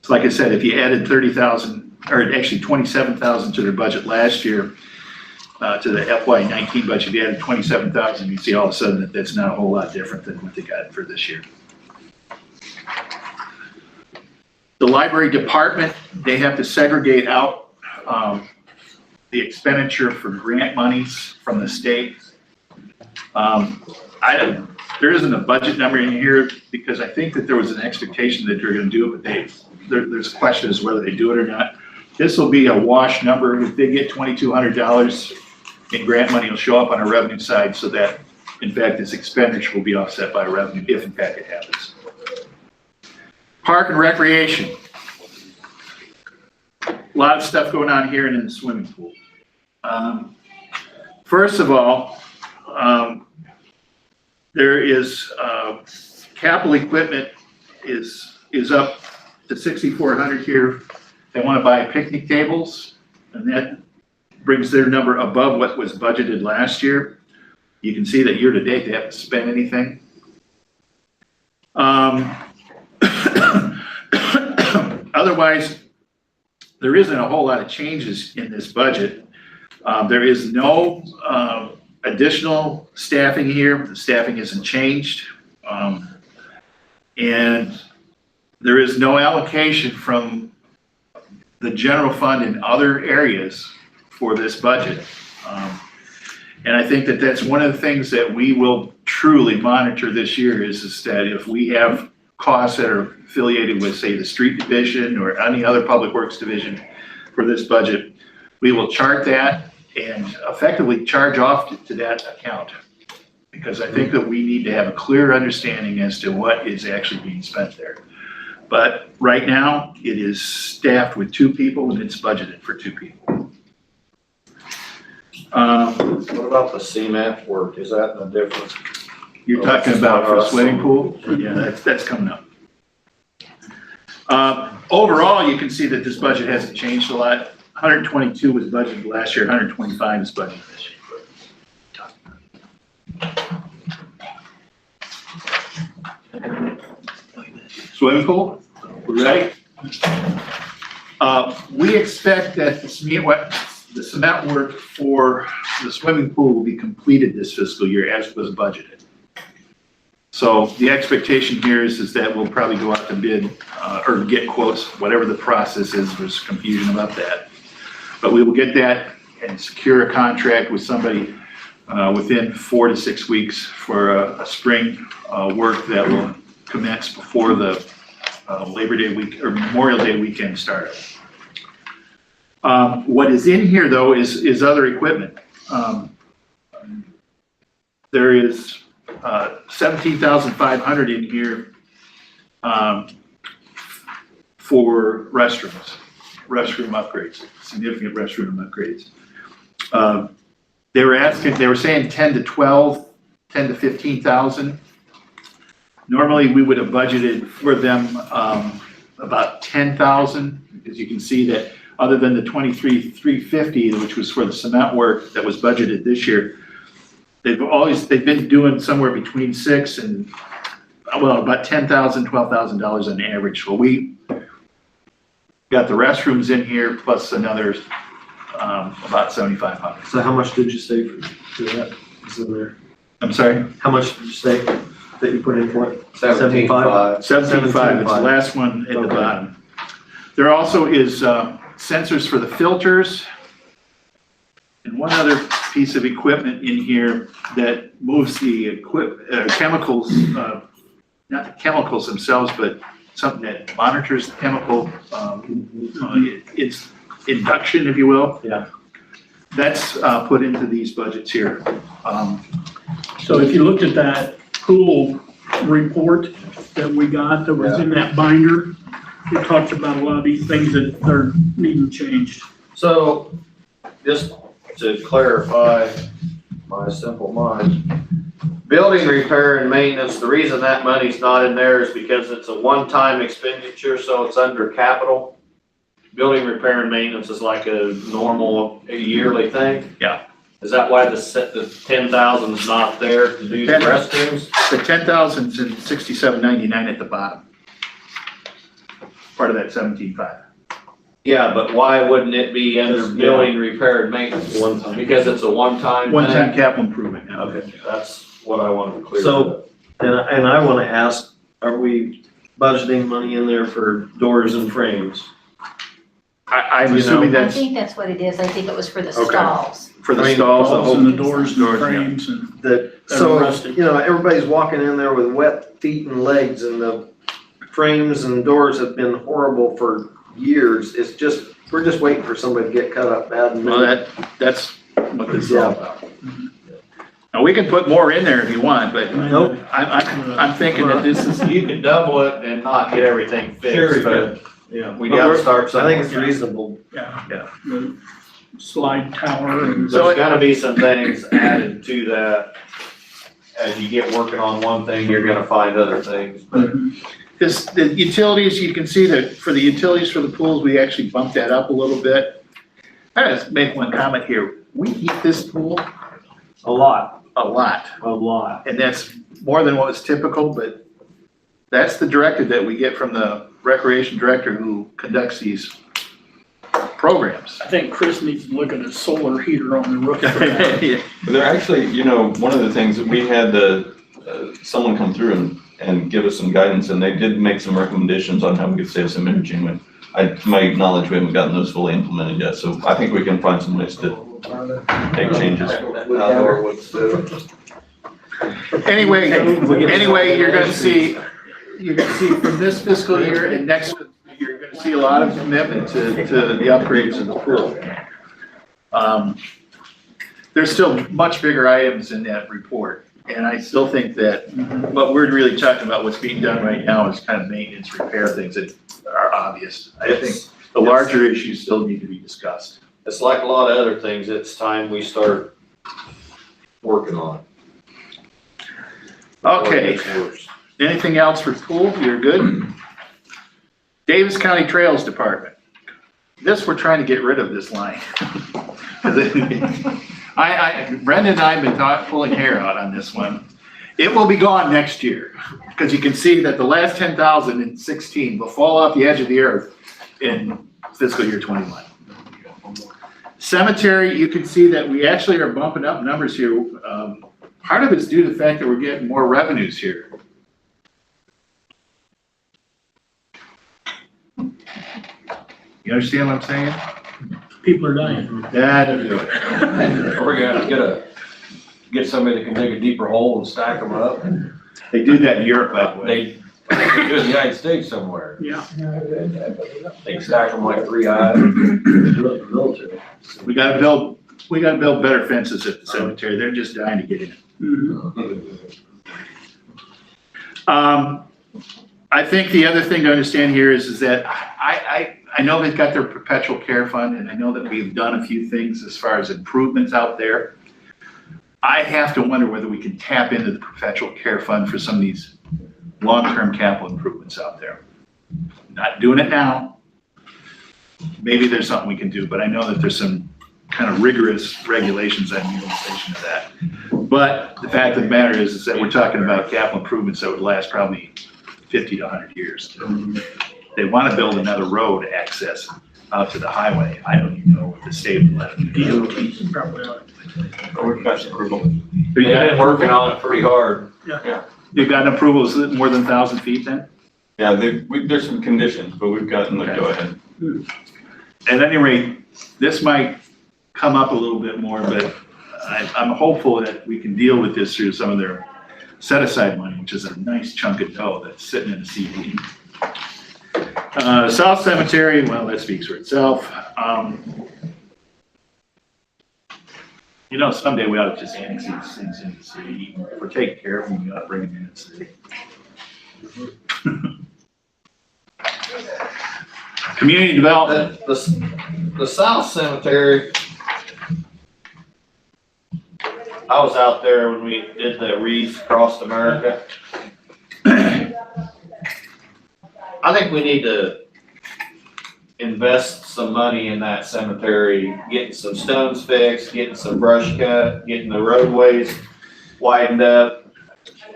So like I said, if you added 30,000, or actually 27,000 to their budget last year, to the FY19 budget, if you added 27,000, you see all of a sudden that that's not a whole lot different than what they got for this year. The library department, they have to segregate out the expenditure for grant monies from the state. There isn't a budget number in here because I think that there was an expectation that they're gonna do it, but there's a question as to whether they do it or not. This will be a wash number. If they get $2,200 in grant money, it'll show up on our revenue side so that, in fact, this expenditure will be offset by revenue if in fact it happens. Park and recreation. A lot of stuff going on here and in the swimming pool. First of all, there is capital equipment is up to 6,400 here. They want to buy picnic tables, and that brings their number above what was budgeted last year. You can see that year to date they haven't spent anything. Otherwise, there isn't a whole lot of changes in this budget. There is no additional staffing here. The staffing isn't changed. And there is no allocation from the general fund in other areas for this budget. And I think that that's one of the things that we will truly monitor this year is that if we have costs that are affiliated with, say, the street division or any other public works division for this budget, we will chart that and effectively charge off to that account. Because I think that we need to have a clear understanding as to what is actually being spent there. But right now, it is staffed with 2 people and it's budgeted for 2 people. What about the cement work? Is that no difference? You're talking about for swimming pool? Yeah, that's coming up. Overall, you can see that this budget hasn't changed a lot. 122 was budgeted last year, 125 is budgeted this year. Swimming pool, we ready? We expect that the cement work for the swimming pool will be completed this fiscal year as was budgeted. So the expectation here is that we'll probably go out to bid or get quotes, whatever the process is. There's confusion about that. But we will get that and secure a contract with somebody within 4 to 6 weeks for a spring work that will commence before the Labor Day week or Memorial Day weekend startup. What is in here though is other equipment. There is 17,500 in here for restroom upgrades, significant restroom upgrades. They were saying 10 to 15,000. Normally, we would have budgeted for them about 10,000, because you can see that other than the 23,350, which was for the cement work that was budgeted this year, they've been doing somewhere between $6,000 and about $10,000, $12,000 on average. Well, we got the restrooms in here plus another about 7,500. So how much did you say for that? Is in there? I'm sorry? How much did you say that you put in for it? 17,500. 7,500, it's the last one at the bottom. There also is sensors for the filters. And one other piece of equipment in here that moves the chemicals, not the chemicals themselves, but something that monitors the chemical, it's induction, if you will. Yeah. That's put into these budgets here. So if you looked at that pool report that we got that was in that binder, it talks about a lot of these things that are needing changed. So, just to clarify my simple mind, building repair and maintenance, the reason that money's not in there is because it's a one-time expenditure, so it's under capital. Building repair and maintenance is like a normal yearly thing? Yeah. Is that why the 10,000 is not there to do the restrooms? The 10,000's in 6799 at the bottom. part of that 17.5. Yeah, but why wouldn't it be under Just, building, repair, and maintenance? One time. Because it's a one-time One-time thing? capital improvement, yeah. Okay, that's what I wanted to clear. So, and I wanna ask, are we budgeting money in there for doors and frames? I'm You know, assuming I that's think that's what it is. I think it was for the Okay. stalls. for the I mean, stalls, the Walls whole and the doors and doors, yeah. frames and. That, They're so, rusted. you know, everybody's walking in there with wet feet and legs and the frames and doors have been horrible for years. It's just, we're just waiting for somebody to get cut up bad and. Well, that's what this is all about. Now, we can put more in there if you want, but Nope. I'm thinking that this is, You could double it and not get everything fixed, but Yeah. we gotta start I somewhere. think it's reasonable. Yeah. Yeah. The slide tower and. There's gotta be some things added to that. As you get working on one thing, you're gonna find other things, but this, the utilities, you can see that for the utilities for the pools, we actually bumped that up a little bit. I just make one comment here. We heat this pool A lot. a lot, A lot. and that's more than what was typical, but that's the directive that we get from the recreation director who conducts these programs. I think Chris needs to look at a solar heater on the roof. for that. Yeah. They're actually, you know, one of the things that we had someone come through and give us some guidance, and they did make some recommendations on how we could save some energy. And to my knowledge, we haven't gotten those fully implemented yet, so I think we can find some ways to make changes. Anyway, you're gonna see from this fiscal year and next, you're gonna see a lot of commitment to the upgrades of the pool. There's still much bigger items in that report, and I still think that what we're really talking about, what's being done right now is kind of maintenance, repair things that are obvious. I think the larger issues still need to be discussed. it's like a lot of other things, it's time we start working on it. Okay, Before it gets worse. anything else for pool? You're good? Davis County Trails Department. This, we're trying to get rid of this line. Brendan and I have been pulling hair out on this one. It will be gone next year, because you can see that the last 10,016 will fall off the edge of the earth in fiscal year 21. Cemetery, you can see that we actually are bumping up numbers here. Part of it's due to the fact that we're getting more revenues here. You understand what I'm saying? People are dying. That'll do it. We're gonna get somebody that can dig a deeper hole and stack them up. They do that in Europe, by the way. They do it in the United States somewhere. Yeah. They stack them like 3 eyes. We gotta build better fences at the cemetery. They're just dying to get in. I think the other thing to understand here is that I know they've got their perpetual care fund, and I know that we've done a few things as far as improvements out there. I have to wonder whether we can tap into the perpetual care fund for some of these long-term capital improvements out there. Not doing it now. Maybe there's something we can do, but I know that there's some kind of rigorous regulations on utilization of that. But the fact of the matter is that we're talking about capital improvements that would last probably 50 to 100 years. They want to build another road access out to the highway. I don't even know what the state would let them do. DOT probably ought to. We've got some approval. We've been working on it pretty hard. You've got an approval, is it more than 1,000 feet then? Yeah, there's some conditions, but we've gotten the go-ahead. At any rate, this might come up a little bit more, but I'm hopeful that we can deal with this through some of their set-aside money, which is a nice chunk of dough that's sitting in the CD. South Cemetery, well, that speaks for itself. Someday we ought to just annex these things into the city. If we're taking care of them, we ought to bring them in the city. Community development. The South Cemetery, I was out there when we did the Wreaths Across America. I think we need to invest some money in that cemetery, getting some stones fixed, getting some brush cut, getting the roadways widened up.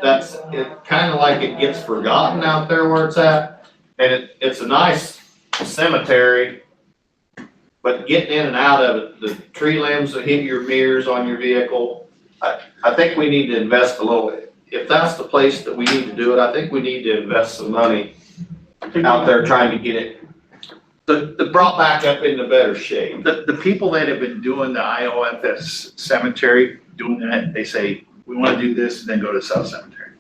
That's it, kind of like it gets forgotten out there where it's at. And it's a nice cemetery, but getting in and out of it, the tree limbs that hit your mirrors on your vehicle, I think we need to invest a little. If that's the place that we need to do it, I think we need to invest some money out there trying to get it brought back up into better shape. The people that have been doing the IOFS cemetery, doing that, they say, we wanna do this and then go to South Cemetery.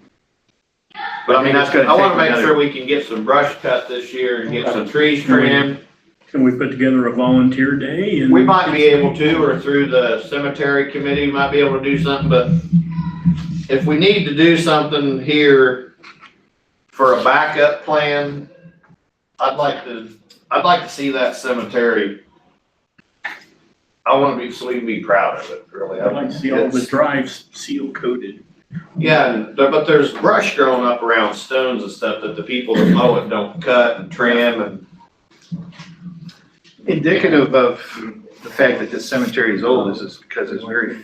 But I mean, it's gonna I wanna take make another- sure we can get some brush cut this year and get some trees trimmed. Can we put together a volunteer day and? We might be able to, or through the cemetery committee, we might be able to do something, but if we need to do something here for a backup plan, I'd like to see that cemetery. I wanna be, so we can be proud of it, really. I'd like to see all the drives seal coated. Yeah, but there's brush growing up around stones and stuff that the people that mow it don't cut and trim and. Indicative of the fact that this cemetery is old is because there's very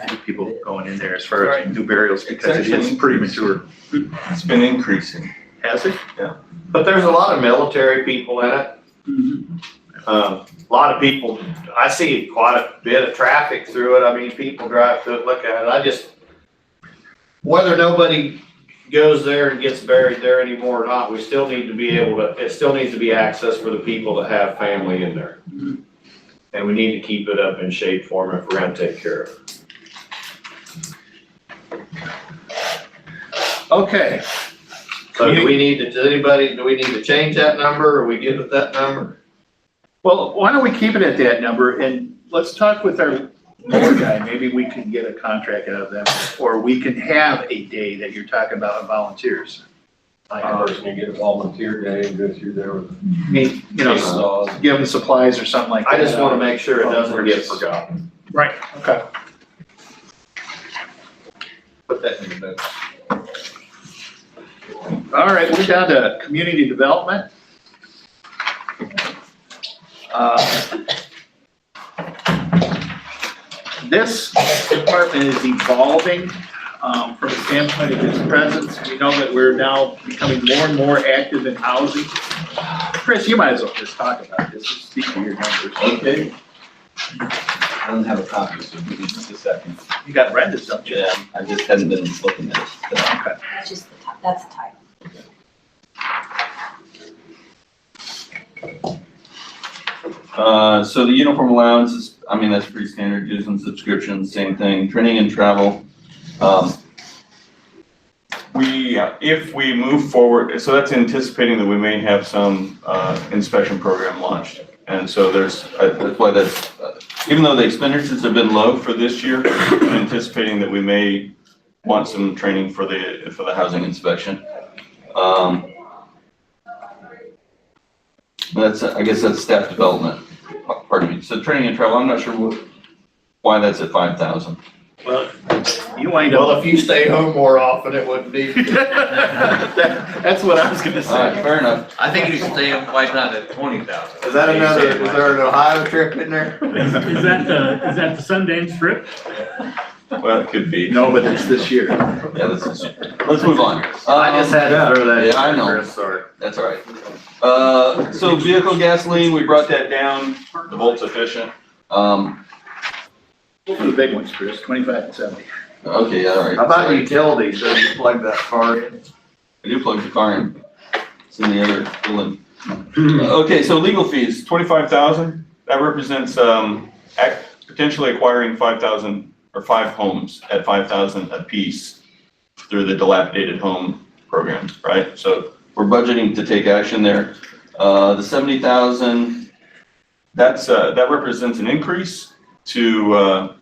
few people going in there as far as new burials, because it is pretty mature. It's been increasing. Has it? But there's a lot of military people in it. A lot of people, I see quite a bit of traffic through it. I mean, people drive through it, look at it. Whether nobody goes there and gets buried there anymore or not, we still need to be able to, it still needs to be access for the people that have family in there. And we need to keep it up in shape for them if we're gonna take care of it. Okay, So do we need to change that number, or are we good with that number? well, why don't we keep it at that number, and let's talk with our mower guy, maybe we can get a contract out of them, or we can have a day that you're talking about volunteers. I can personally get a volunteer day and go through there with I mean, you know, chainsaws. give them supplies or something like that. I just wanna make sure it doesn't get forgotten. Right, okay. Put that in the notes. All right, we're down to community development. This department is evolving, from the standpoint of its presence. We know that we're now becoming more and more active in housing. Chris, you might as well just talk about this, just speak to your numbers. Okay. I don't have a copy, so give me just a second. You got Brenda's, don't you? Yeah, I just hadn't been looking at it. Okay. That's just the, that's the title. So the uniform allowance is, I mean, that's pretty standard, dues and subscriptions, same thing, training and travel. If we move forward, so that's anticipating that we may have some, inspection program launched. And so that's why even though the expenditures have been low for this year, I'm anticipating that we may want some training for the housing inspection. I guess that's staff development, pardon me. So training and travel, I'm not sure why that's at 5,000. Well, you wind up. Well, if you stay home more often, it wouldn't be. That's what I was gonna All right, say. fair enough. I think you should stay, why not at 20,000? Is that another, is there an Ohio trip in there? Is that the Sundance trip? Well, it could be. No, but it's this year. Yeah, let's move on. I just had to throw that in. Yeah, I know. Chris, sorry. That's all right. So vehicle gasoline, we brought that down, the Volt's efficient. Those are the big ones, Chris, 25 and 70. Okay, all right. How about utilities, so you plug that car in? I do plug the car in. It's in the other building. Okay, so legal fees, 25,000. That represents, potentially acquiring 5,000 or 5 homes at 5,000 apiece through the dilapidated home program, right? So we're budgeting to take action there. The 70,000, that represents an increase to,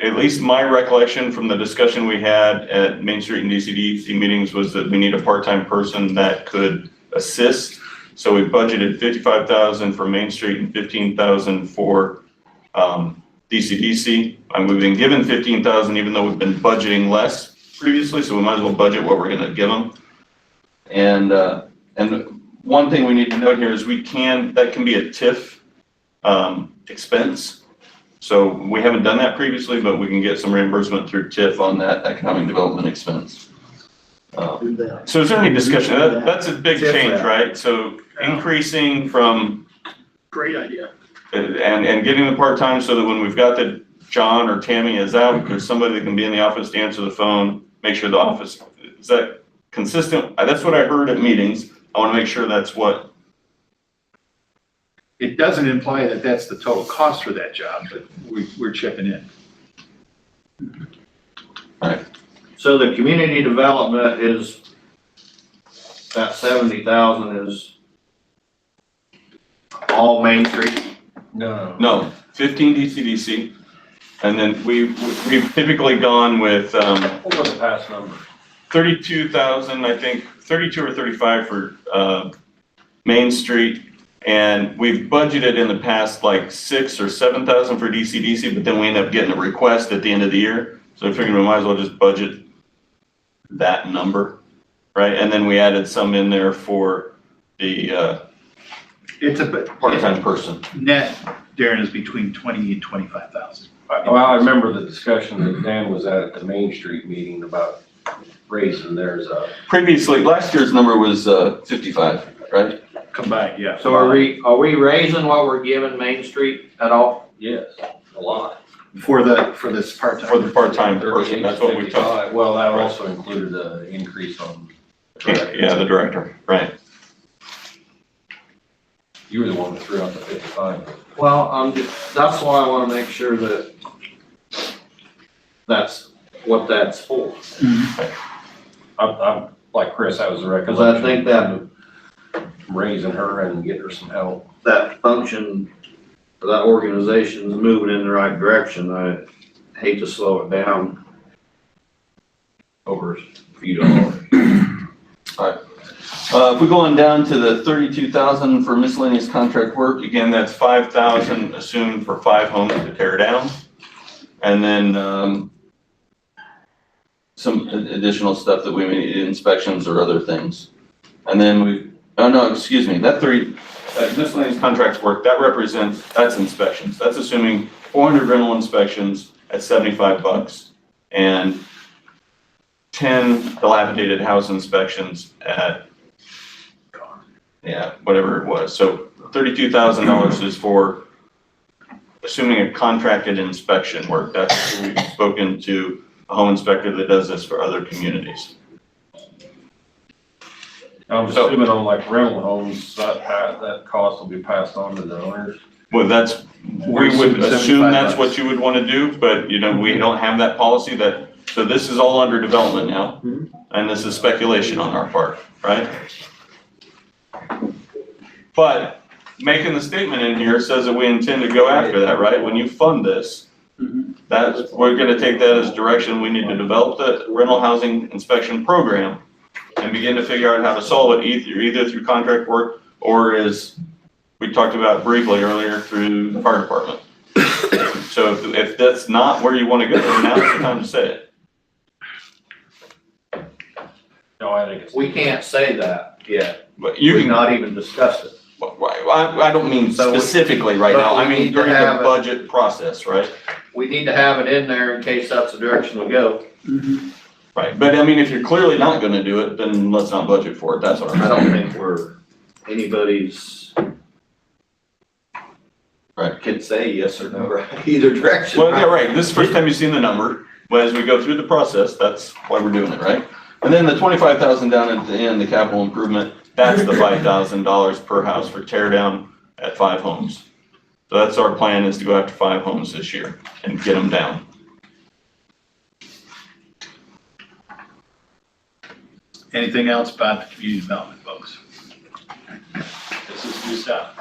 at least my recollection from the discussion we had at Main Street and DCDC meetings was that we need a part-time person that could assist. So we budgeted 55,000 for Main Street and 15,000 for DCDC. We've been given 15,000 even though we've been budgeting less previously, so we might as well budget what we're gonna give them. And one thing we need to note here is that can be a TIF expense. So we haven't done that previously, but we can get some reimbursement through TIF on that economic development expense. Do that. So is there any discussion, that's a big change, right? So increasing from, Great idea. and getting the part-time so that when we've got the John or Tammy is out, there's somebody that can be in the office to answer the phone, make sure the office, is that consistent? That's what I heard at meetings. I wanna make sure that's what, It doesn't imply that that's the total cost for that job, but we're chipping in. So the community development is, that 70,000 is all Main Street? no, 15 DCDC. And then we've typically gone with, What was the past number? 32,000, I think, 32 or 35 for, Main Street. And we've budgeted in the past like 6 or 7,000 for DCDC, but then we end up getting a request at the end of the year. So I figured we might as well just budget that number, right? And then we added some in there for the, It's a, part-time person. net, Darren, is between 20 and 25,000. Well, I remember the discussion that Dan was at the Main Street meeting about raising theirs up. Previously, last year's number was 55, right? Combined, yeah. So are we raising what we're giving Main Street at all? Yes, a lot. For this part-time. For the part-time person, that's what we talked. Well, that also included the increase on. Yeah, the director, right. You were the one that threw out the 55. Well, that's why I wanna make sure that that's what that's for. I'm like Chris, that was the Cause I think that, raising her and getting her some help. that function, that organization's moving in the right direction. I hate to slow it down over a few dollars. If we go on down to the 32,000 for miscellaneous contract work, again, that's 5,000 assumed for 5 homes to tear down. And then, some additional stuff that we may need, inspections or other things. And then that miscellaneous contracts work, that's inspections. That's assuming 400 rental inspections at $75 and 10 dilapidated house inspections at, whatever it was. So $32,000 is for assuming a contracted inspection work. That's, we've spoken to a home inspector that does this for other communities. I'm assuming on like rental homes, that cost will be passed on to the owners. Well, we would assume that's what you would want to do, but we don't have that policy so this is all under development now. And this is speculation on our part, right? But making the statement in here says that we intend to go after that, right? When you fund this, we're gonna take that as direction. We need to develop the rental housing inspection program and begin to figure out how to solve it either through contract work or as we talked about briefly earlier through the fire department. So if that's not where you want to go, now's the time to say it. No, I think it's. We can't say that yet. But you We've can, not even discussed it. I don't mean specifically right now. I mean during the budget process, right? We need to have it in there in case that's the direction we go. Right, but I mean, if you're clearly not gonna do it, then let's not budget for it. That's what I'm I saying. don't think anybody's Right. can say yes or no, right? Either direction. Well, yeah, right. This is the first time you've seen the number, but as we go through the process, that's why we're doing it, right? And then the 25,000 down at the end, the capital improvement, that's the $5,000 per house for tear down at 5 homes. So that's our plan, is to go after 5 homes this year and get them down. Anything else about the community development, folks? This is new stuff.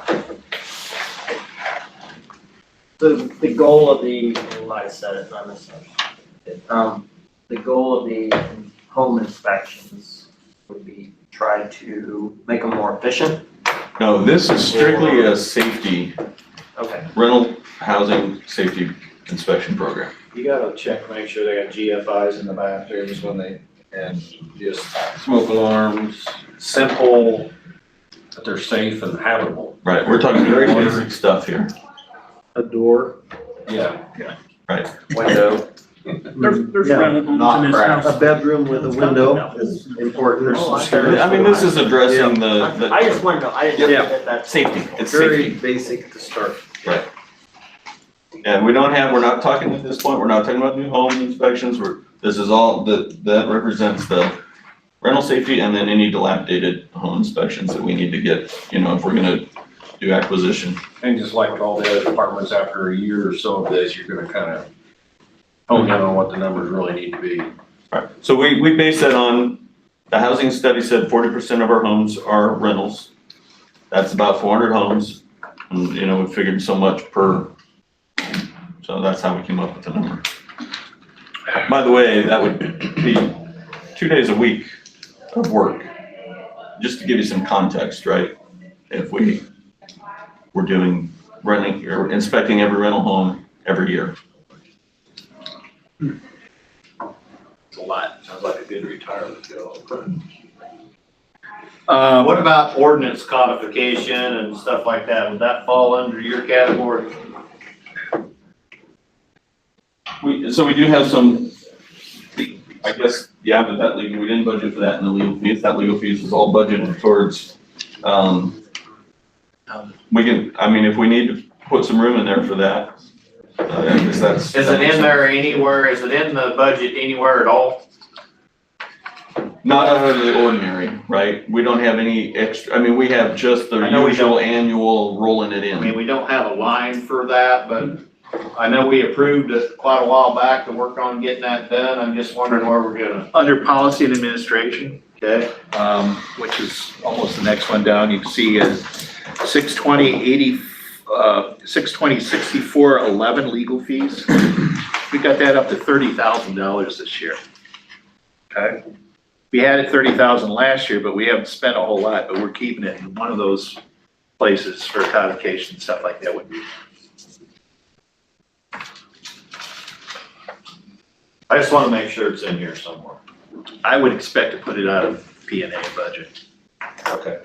The goal of the, like I said it, I missed it. The goal of the home inspections would be try to make them more efficient. No, this is strictly a safety, Okay. rental housing safety inspection program. You gotta check, make sure they got GFIs in the bathrooms and just Smoke alarms, simple, that they're safe and habitable. Right, we're talking very basic stuff here. A door, Yeah. window. There's Yeah, rental homes not in this cracked. house. A bedroom with a window is important. There's some stairs. I mean, this is addressing the, I just wanted to know, I didn't know that that's. safety, it's Very safety. basic to start. And we're not talking at this point, we're not talking about new home inspections, this is all, that represents the rental safety and then any dilapidated home inspections that we need to get, you know, if we're gonna do acquisition. And just like with all the other departments, after a year or so of this, you're gonna kind of hone in on what the numbers really need to be. Right, so we base that on, the housing study said 40% of our homes are rentals. That's about 400 homes, and, you know, we figured so much per, so that's how we came up with the number. By the way, that would be 2 days a week of work, just to give you some context, right? If we were doing renting or inspecting every rental home every year. It's a lot. Sounds like a good retirement bill. What about ordinance codification and stuff like that? Would that fall under your category? So we do have some, I guess, yeah, but that legal, we didn't budget for that in the legal fees. That legal fees is all budgeted towards, we can, I mean, if we need to put some room in there for that, I guess that's. Is it in there anywhere? Is it in the budget anywhere at all? Not out of the ordinary, right? We don't have any extra, I mean, we have just the I know we usual annual rolling it I mean, in. we don't have a line for that, but I know we approved it quite a while back to work on getting that done. I'm just wondering where we're gonna. Under policy and administration, Okay. which is almost the next one down, you can see is 620-6411 legal fees. We got that up to $30,000 this year. Okay? We had it 30,000 last year, but we haven't spent a whole lot, but we're keeping it in one of those places for codification and stuff like that would be. I just wanna make sure it's in here somewhere. I would expect to put it out of P&A budget. Okay.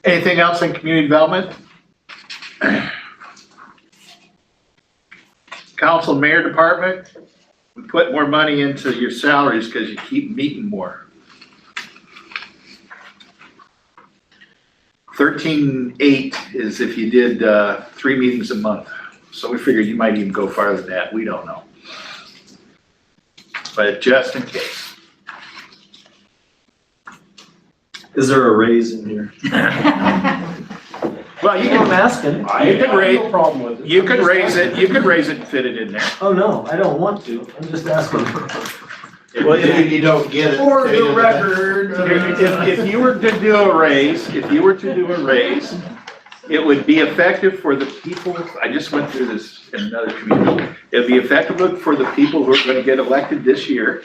Anything else in community development? Council and mayor department, we put more money into your salaries because you keep meeting more. 13.8 is if you did 3 meetings a month. So we figured you might even go farther than that. We don't know. But just in case. Is there a raise in here? Well, you I'm can, asking. you can raise, No problem with it. you could raise it and fit it in there. Oh, no, I don't want to. I'm just asking. Well, if you don't get it. For say the it. record. If you were to do a raise, it would be effective for the people, I just went through this in another community. It'd be effective for the people who are gonna get elected this year.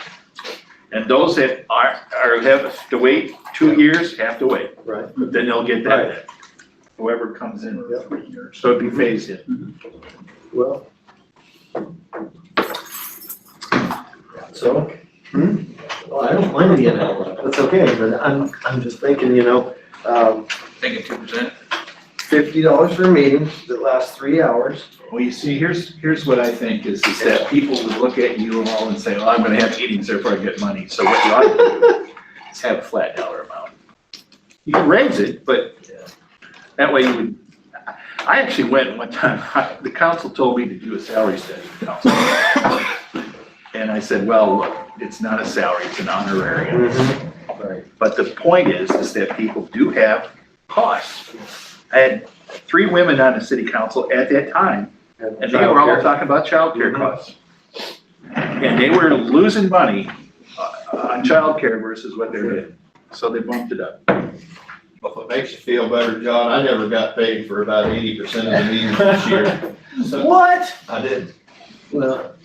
And those that have to wait 2 years, have to wait. Right. But then they'll get that, whoever comes in for 3 years. So it'd be phased in. Well. So, well, I don't mind being out loud. That's okay, but I'm just thinking, Thinking 2%. $50 for a meeting that lasts 3 hours. Well, you see, here's what I think is that people would look at you all and say, well, I'm gonna have meetings, therefore I get money. So what you ought to do is have a flat dollar amount. You can raise it, but that way you would, I actually went one time, the council told me to do a salary study. The council. And I said, well, look, it's not a salary, it's an honorarium. Right. But the point is that people do have costs. I had 3 women on the city council at that time, and they were all talking about childcare costs. And they were losing money on childcare versus what they're getting, so they bumped it up. Well, if it makes you feel better, John, I never got paid for about 80% of the meetings this year. So What? I did. Well,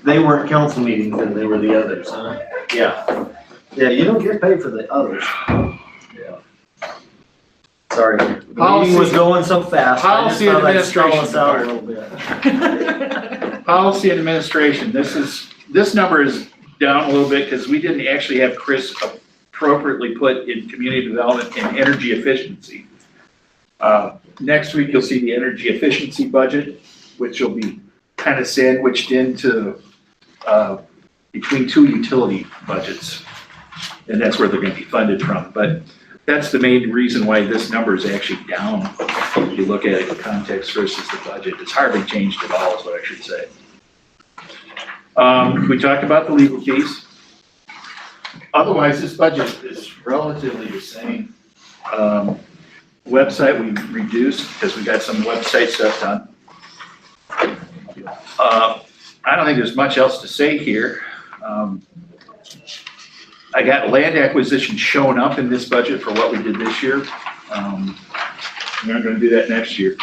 they weren't council meetings and they were the others, huh? Yeah. Yeah, you don't get paid for the others. Yeah. Sorry, the meeting was going so fast. I just Policy and thought I'd stall us out a administration little bit. Policy and administration, this number is down a little bit because we didn't actually have Chris appropriately put in community development and energy efficiency. Next week, you'll see the energy efficiency budget. which will be kind of sandwiched into, between two utility budgets. And that's where they're gonna be funded from, but that's the main reason why this number is actually down. If you look at it in context versus the budget, it's hardly changed at all, is what I should say. We talked about the legal fees. Otherwise, this budget is relatively the same. Website we reduced because we got some website stuff done. I don't think there's much else to say here. I got land acquisition showing up in this budget for what we did this year. We're not gonna do that next year.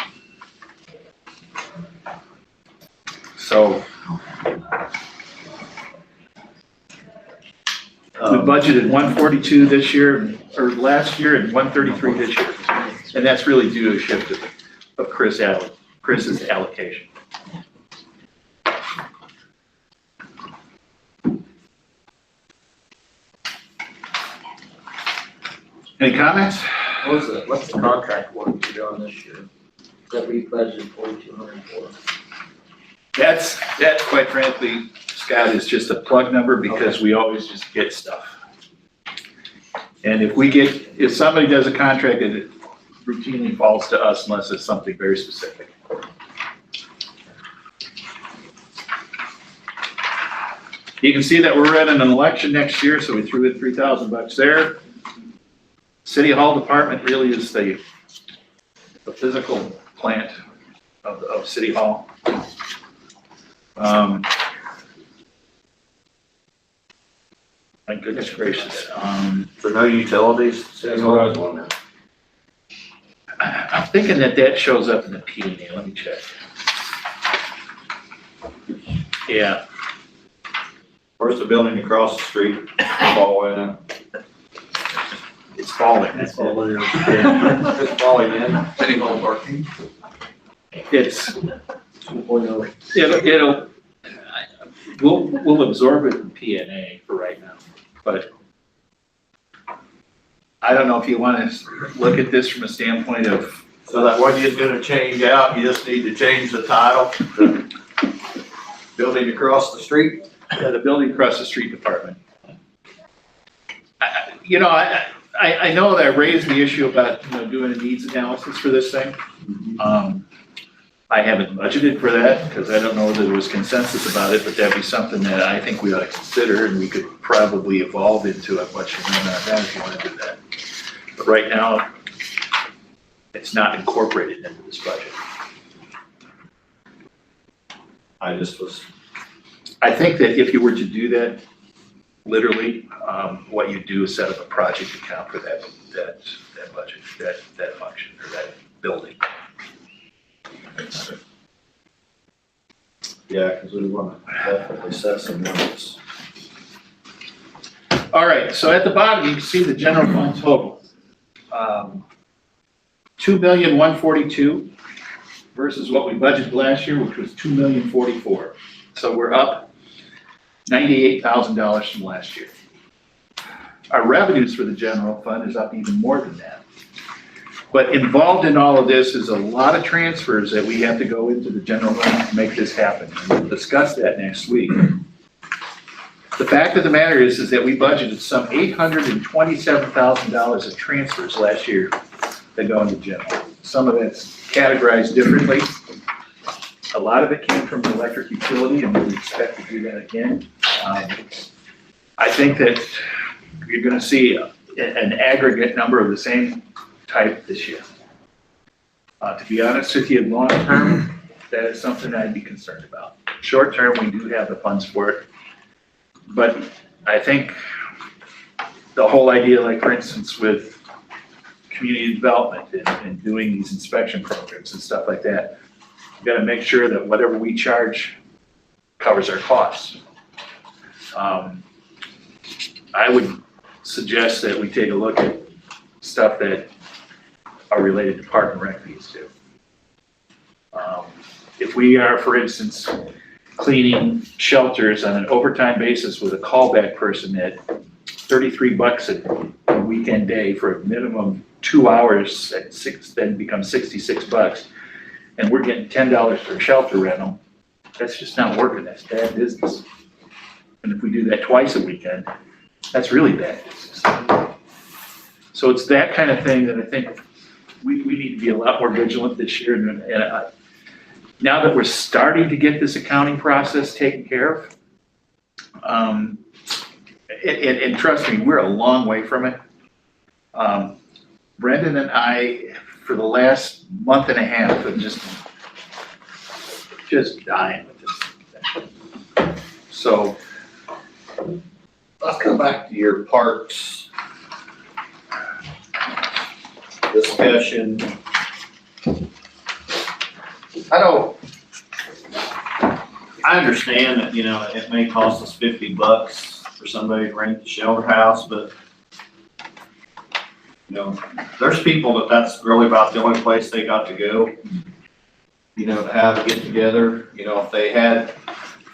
So. We budgeted 142 this year, or last year, and 133 this year. And that's really due to a shift of Chris's allocation. Any comments? What's the contract work you're doing this year? That we budgeted 4,200 for? That quite frankly, Scott, is just a plug number because we always just get stuff. And if somebody does a contract, it routinely falls to us unless it's something very specific. You can see that we're at an election next year, so we threw in $3,000 there. City Hall Department really is the physical plant of City Hall. My goodness gracious. So no utilities? That's what I was wondering. I'm thinking that shows up in the P&A. Let me check. Yeah. Where's the building across the street? Fall in. It's falling. It's falling in. It's falling in. City Hall parking. We'll absorb it in P&A for right now, but I don't know if you want to look at this from a standpoint of. So that what you're gonna change out, you just need to change the title, the building across the street? The building across the street department. I know that I raised the issue about, doing a needs analysis for this thing. I haven't budgeted for that because I don't know that there was consensus about it, but that'd be something that I think we ought to consider and we could probably evolve into a budget on that if you want to do that. But right now, it's not incorporated into this budget. I think that if you were to do that, literally, what you do is set up a project account for that budget, that function, or that building. Yeah, because we want to definitely set some limits. All right, so at the bottom, you can see the general fund total. 2,142,000 versus what we budgeted last year, which was 2,044,000. So we're up $98,000 from last year. Our revenues for the general fund is up even more than that. But involved in all of this is a lot of transfers that we have to go into the general fund to make this happen. And we'll discuss that next week. The fact of the matter is that we budgeted some $827,000 of transfers last year that go into general. Some of it's categorized differently. A lot of it came from the electric utility, and we expect to do that again. I think that you're gonna see an aggregate number of the same type this year. To be honest with you, long term, that is something I'd be concerned about. Short term, we do have the funds for it. But I think the whole idea, like for instance, with community development and doing these inspection programs and stuff like that, we've got to make sure that whatever we charge covers our costs. I would suggest that we take a look at stuff that are related to park and rec fees too. If we are, for instance, cleaning shelters on an overtime basis with a callback person at $33 a weekend day for a minimum 2 hours at then becomes $66. and we're getting $10 for a shelter rental, that's just not working, that's bad business. And if we do that twice a weekend, that's really bad business. So it's that kind of thing that I think we need to be a lot more vigilant this year. And now that we're starting to get this accounting process taken care of, and trust me, we're a long way from it. Brendan and I, for the last month and a half, have just dying with this thing. So Let's go back to your parks discussion. I understand that, it may cost us $50 for somebody to rent the shelter house, but there's people that's really about the only place they got to go, to have a get together. If they had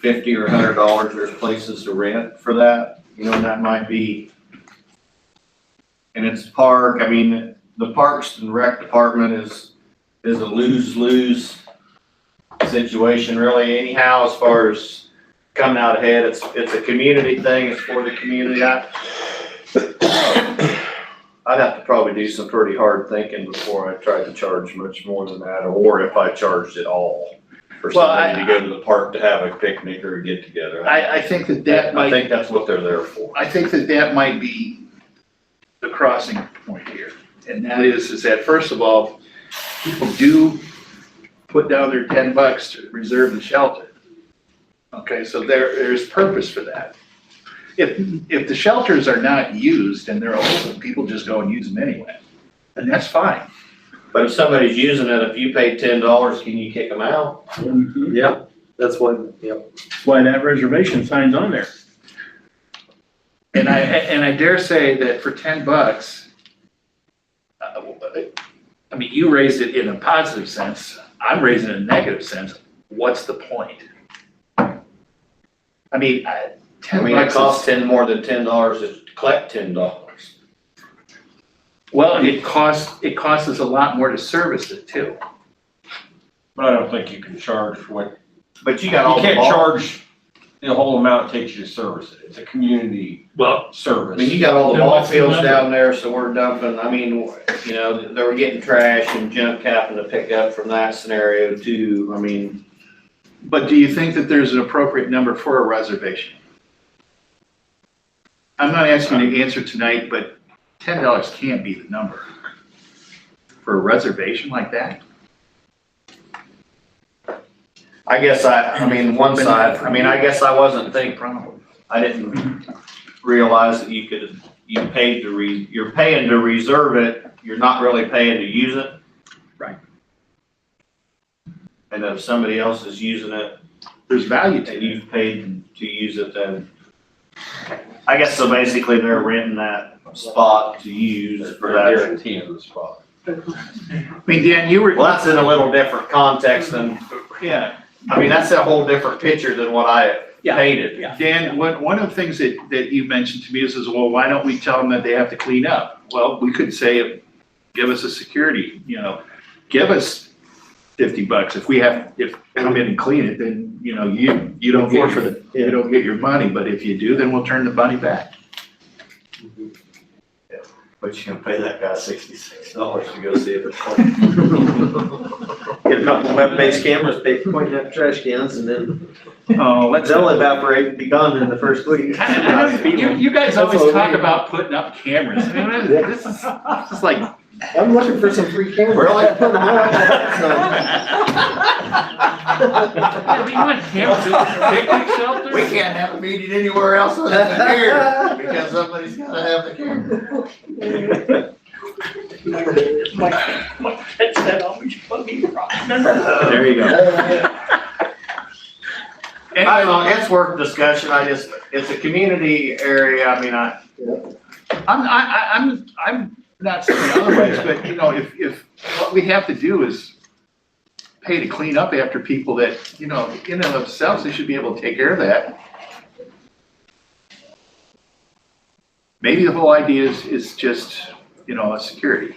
$50 or $100, there's places to rent for that, and that might be. And it's park, the Parks and Rec Department is a lose-lose situation really anyhow, as far as coming out ahead. It's a community thing, it's for the community. I'd have to probably do some pretty hard thinking before I tried to charge much more than that, or if I charged at all for somebody to go to the park to have a picnic or a get together. I think that I might, think that's what they're there for. I think that might be the crossing point here. And that is that first of all, people do put down their $10 to reserve the shelter. Okay, so there's purpose for that. If the shelters are not used and they're open, people just go and use them anyway, and that's fine. But if somebody's using it, if you pay $10, can you kick them out? Yep, that's what, yep. That's why that reservation sign's on there. And I dare say that for $10, you raised it in a positive sense, I'm raising it in a negative sense. What's the point? $10 It costs more than $10 to collect $10. Well, it costs us a lot more to service it too. But I don't think you can charge for what, But you got all you the can't ball. charge the whole amount it takes you to service it. It's a community service. You got all the Then ball what's the fields number? down there, so we're dumping, they were getting trash and junk happened to pick up from that scenario too. But do you think that there's an appropriate number for a reservation? I'm not asking you to answer tonight, but $10 can't be the number for a reservation like that. I guess one side, I guess I wasn't thinking, I didn't realize that you're paying to reserve it, you're not really paying to use it. Right. And if somebody else is using it There's value to and it. you've paid to use it, then I guess so basically they're renting that spot to use for that. Guaranteeing the spot. Dan, you were. Well, that's in a little different context than, Yeah. that's a whole different picture than what I painted. Dan, one of the things that you mentioned to me is, well, why don't we tell them that they have to clean up? Well, we could say, give us a security, give us $50. If we come in and clean it, then, you don't forfeit it. You don't get your money, but if you do, then we'll turn the money back. But you're gonna pay that guy $66 to go see it. Get a couple web-based cameras, pointing at trash cans, and then Oh, they'll evaporate and be gone in the first week. You guys always That's what talk we- about putting up cameras. This is like, I'm looking for some free cameras. Really? Put them all up. we want cameras at the picnic shelter? We can't have a meeting anywhere else other than here, because somebody's gotta have the camera. That's that always put me wrong. There you go. I don't know, it's worth discussion, it's a community area, I'm not saying otherwise, but if what we have to do is pay to clean up after people that, in and of themselves, they should be able to take care of that. Maybe the whole idea is just, a security,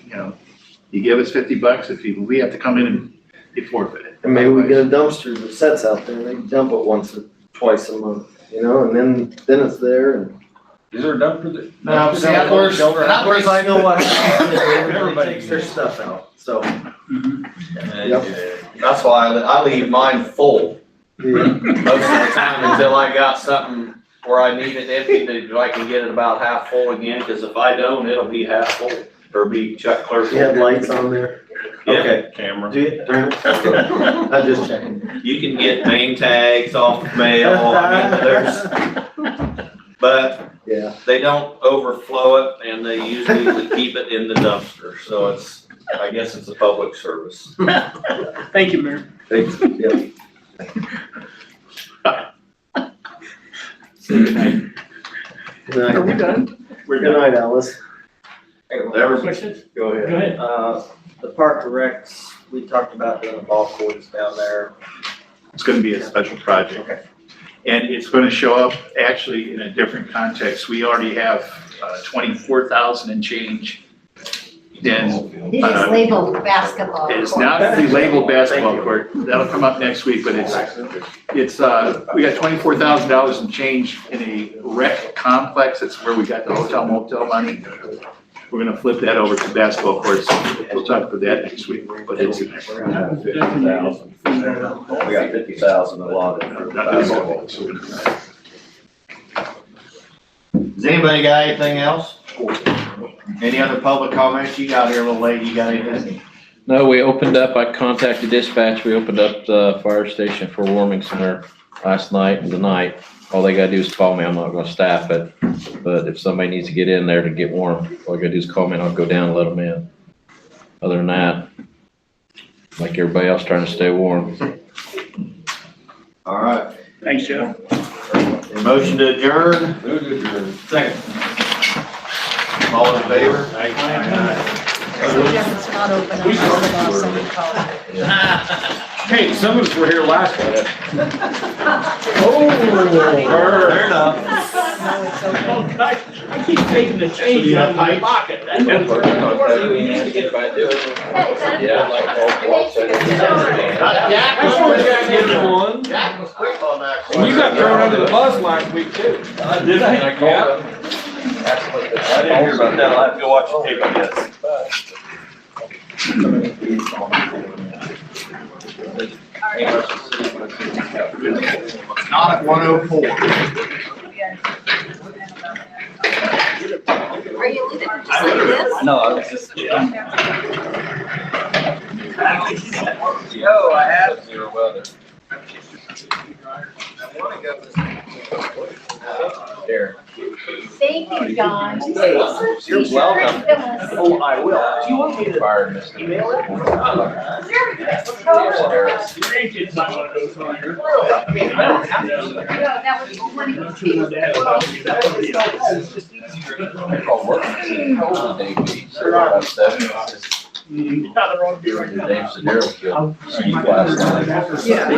you give us $50 if we have to come in they forfeit it. And maybe we get a dumpster that sets out there and they dump it once or twice a month, you know, and then it's there and. Is there a dumpster that? No, see, of course, Of course, I know what happens, everybody takes their stuff out, so. That's why I leave mine full most of the time until I got something where I need it empty, that I can get it about half full again, cause if I don't, it'll be half full, or be Chuck Clerk. You have lights on there? Okay. Camera. Do you? I'm just checking. You can get name tags off the mail, I mean, but Yeah. they don't overflow it, and they usually keep it in the dumpster, so I guess it's a public service. Thank you, Mayor. Thanks, yeah. Good Are we night. done? We're Good done. night, Alice. Questions? Go Go ahead. ahead. The park directs, we talked about doing the ball courts down there. It's gonna be a special project. And it's gonna show up actually in a different context. We already have 24,000 and change. Then It is labeled basketball. it's not the labeled basketball court. That'll come up next week, but it's, we got $24,000 and change in a rec complex. It's where we got the hotel motel money. We're gonna flip that over to basketball courts. We'll talk about that next week, but it's in there. We got 50,000 allotted for Not basketball. Does anybody got anything else? Any other public comments? You got here, little lady, you got anything? No, we opened up, I contacted dispatch, we opened up the fire station for warming center last night and tonight. All they gotta do is call me, I'm not gonna staff it, but if somebody needs to get in there to get warm, all they gotta do is call me and I'll go down and let them in. Other than that, like everybody else, trying to stay warm. All right. Thanks, Jeff. Motion to adjourn? Second. All in favor? So Jeff, it's not open, I'm not somebody call it. Hey, some of us were here last night. Fair enough. No, it's open. I keep taking the change out of my pocket. Yeah, like all blocks. Jack was quick on that. You got thrown under the bus last week too. I did, and I called him. I didn't hear about that, I'll have to go watch the tape, I guess. Not at 104. Are you leaving just like this? No, I was just. Yo, I have. Zero weather. Here. Thank you, John. You're welcome. Oh, I will. Do you want me to Fire missed. email it? Your grandkids not one of those on here. I mean, I don't have to. that was one of Not sure what that is. They call work. How old would they be? So about 7. Yeah, they're on here right now. Dave Sedero killed Steve last night. Yeah.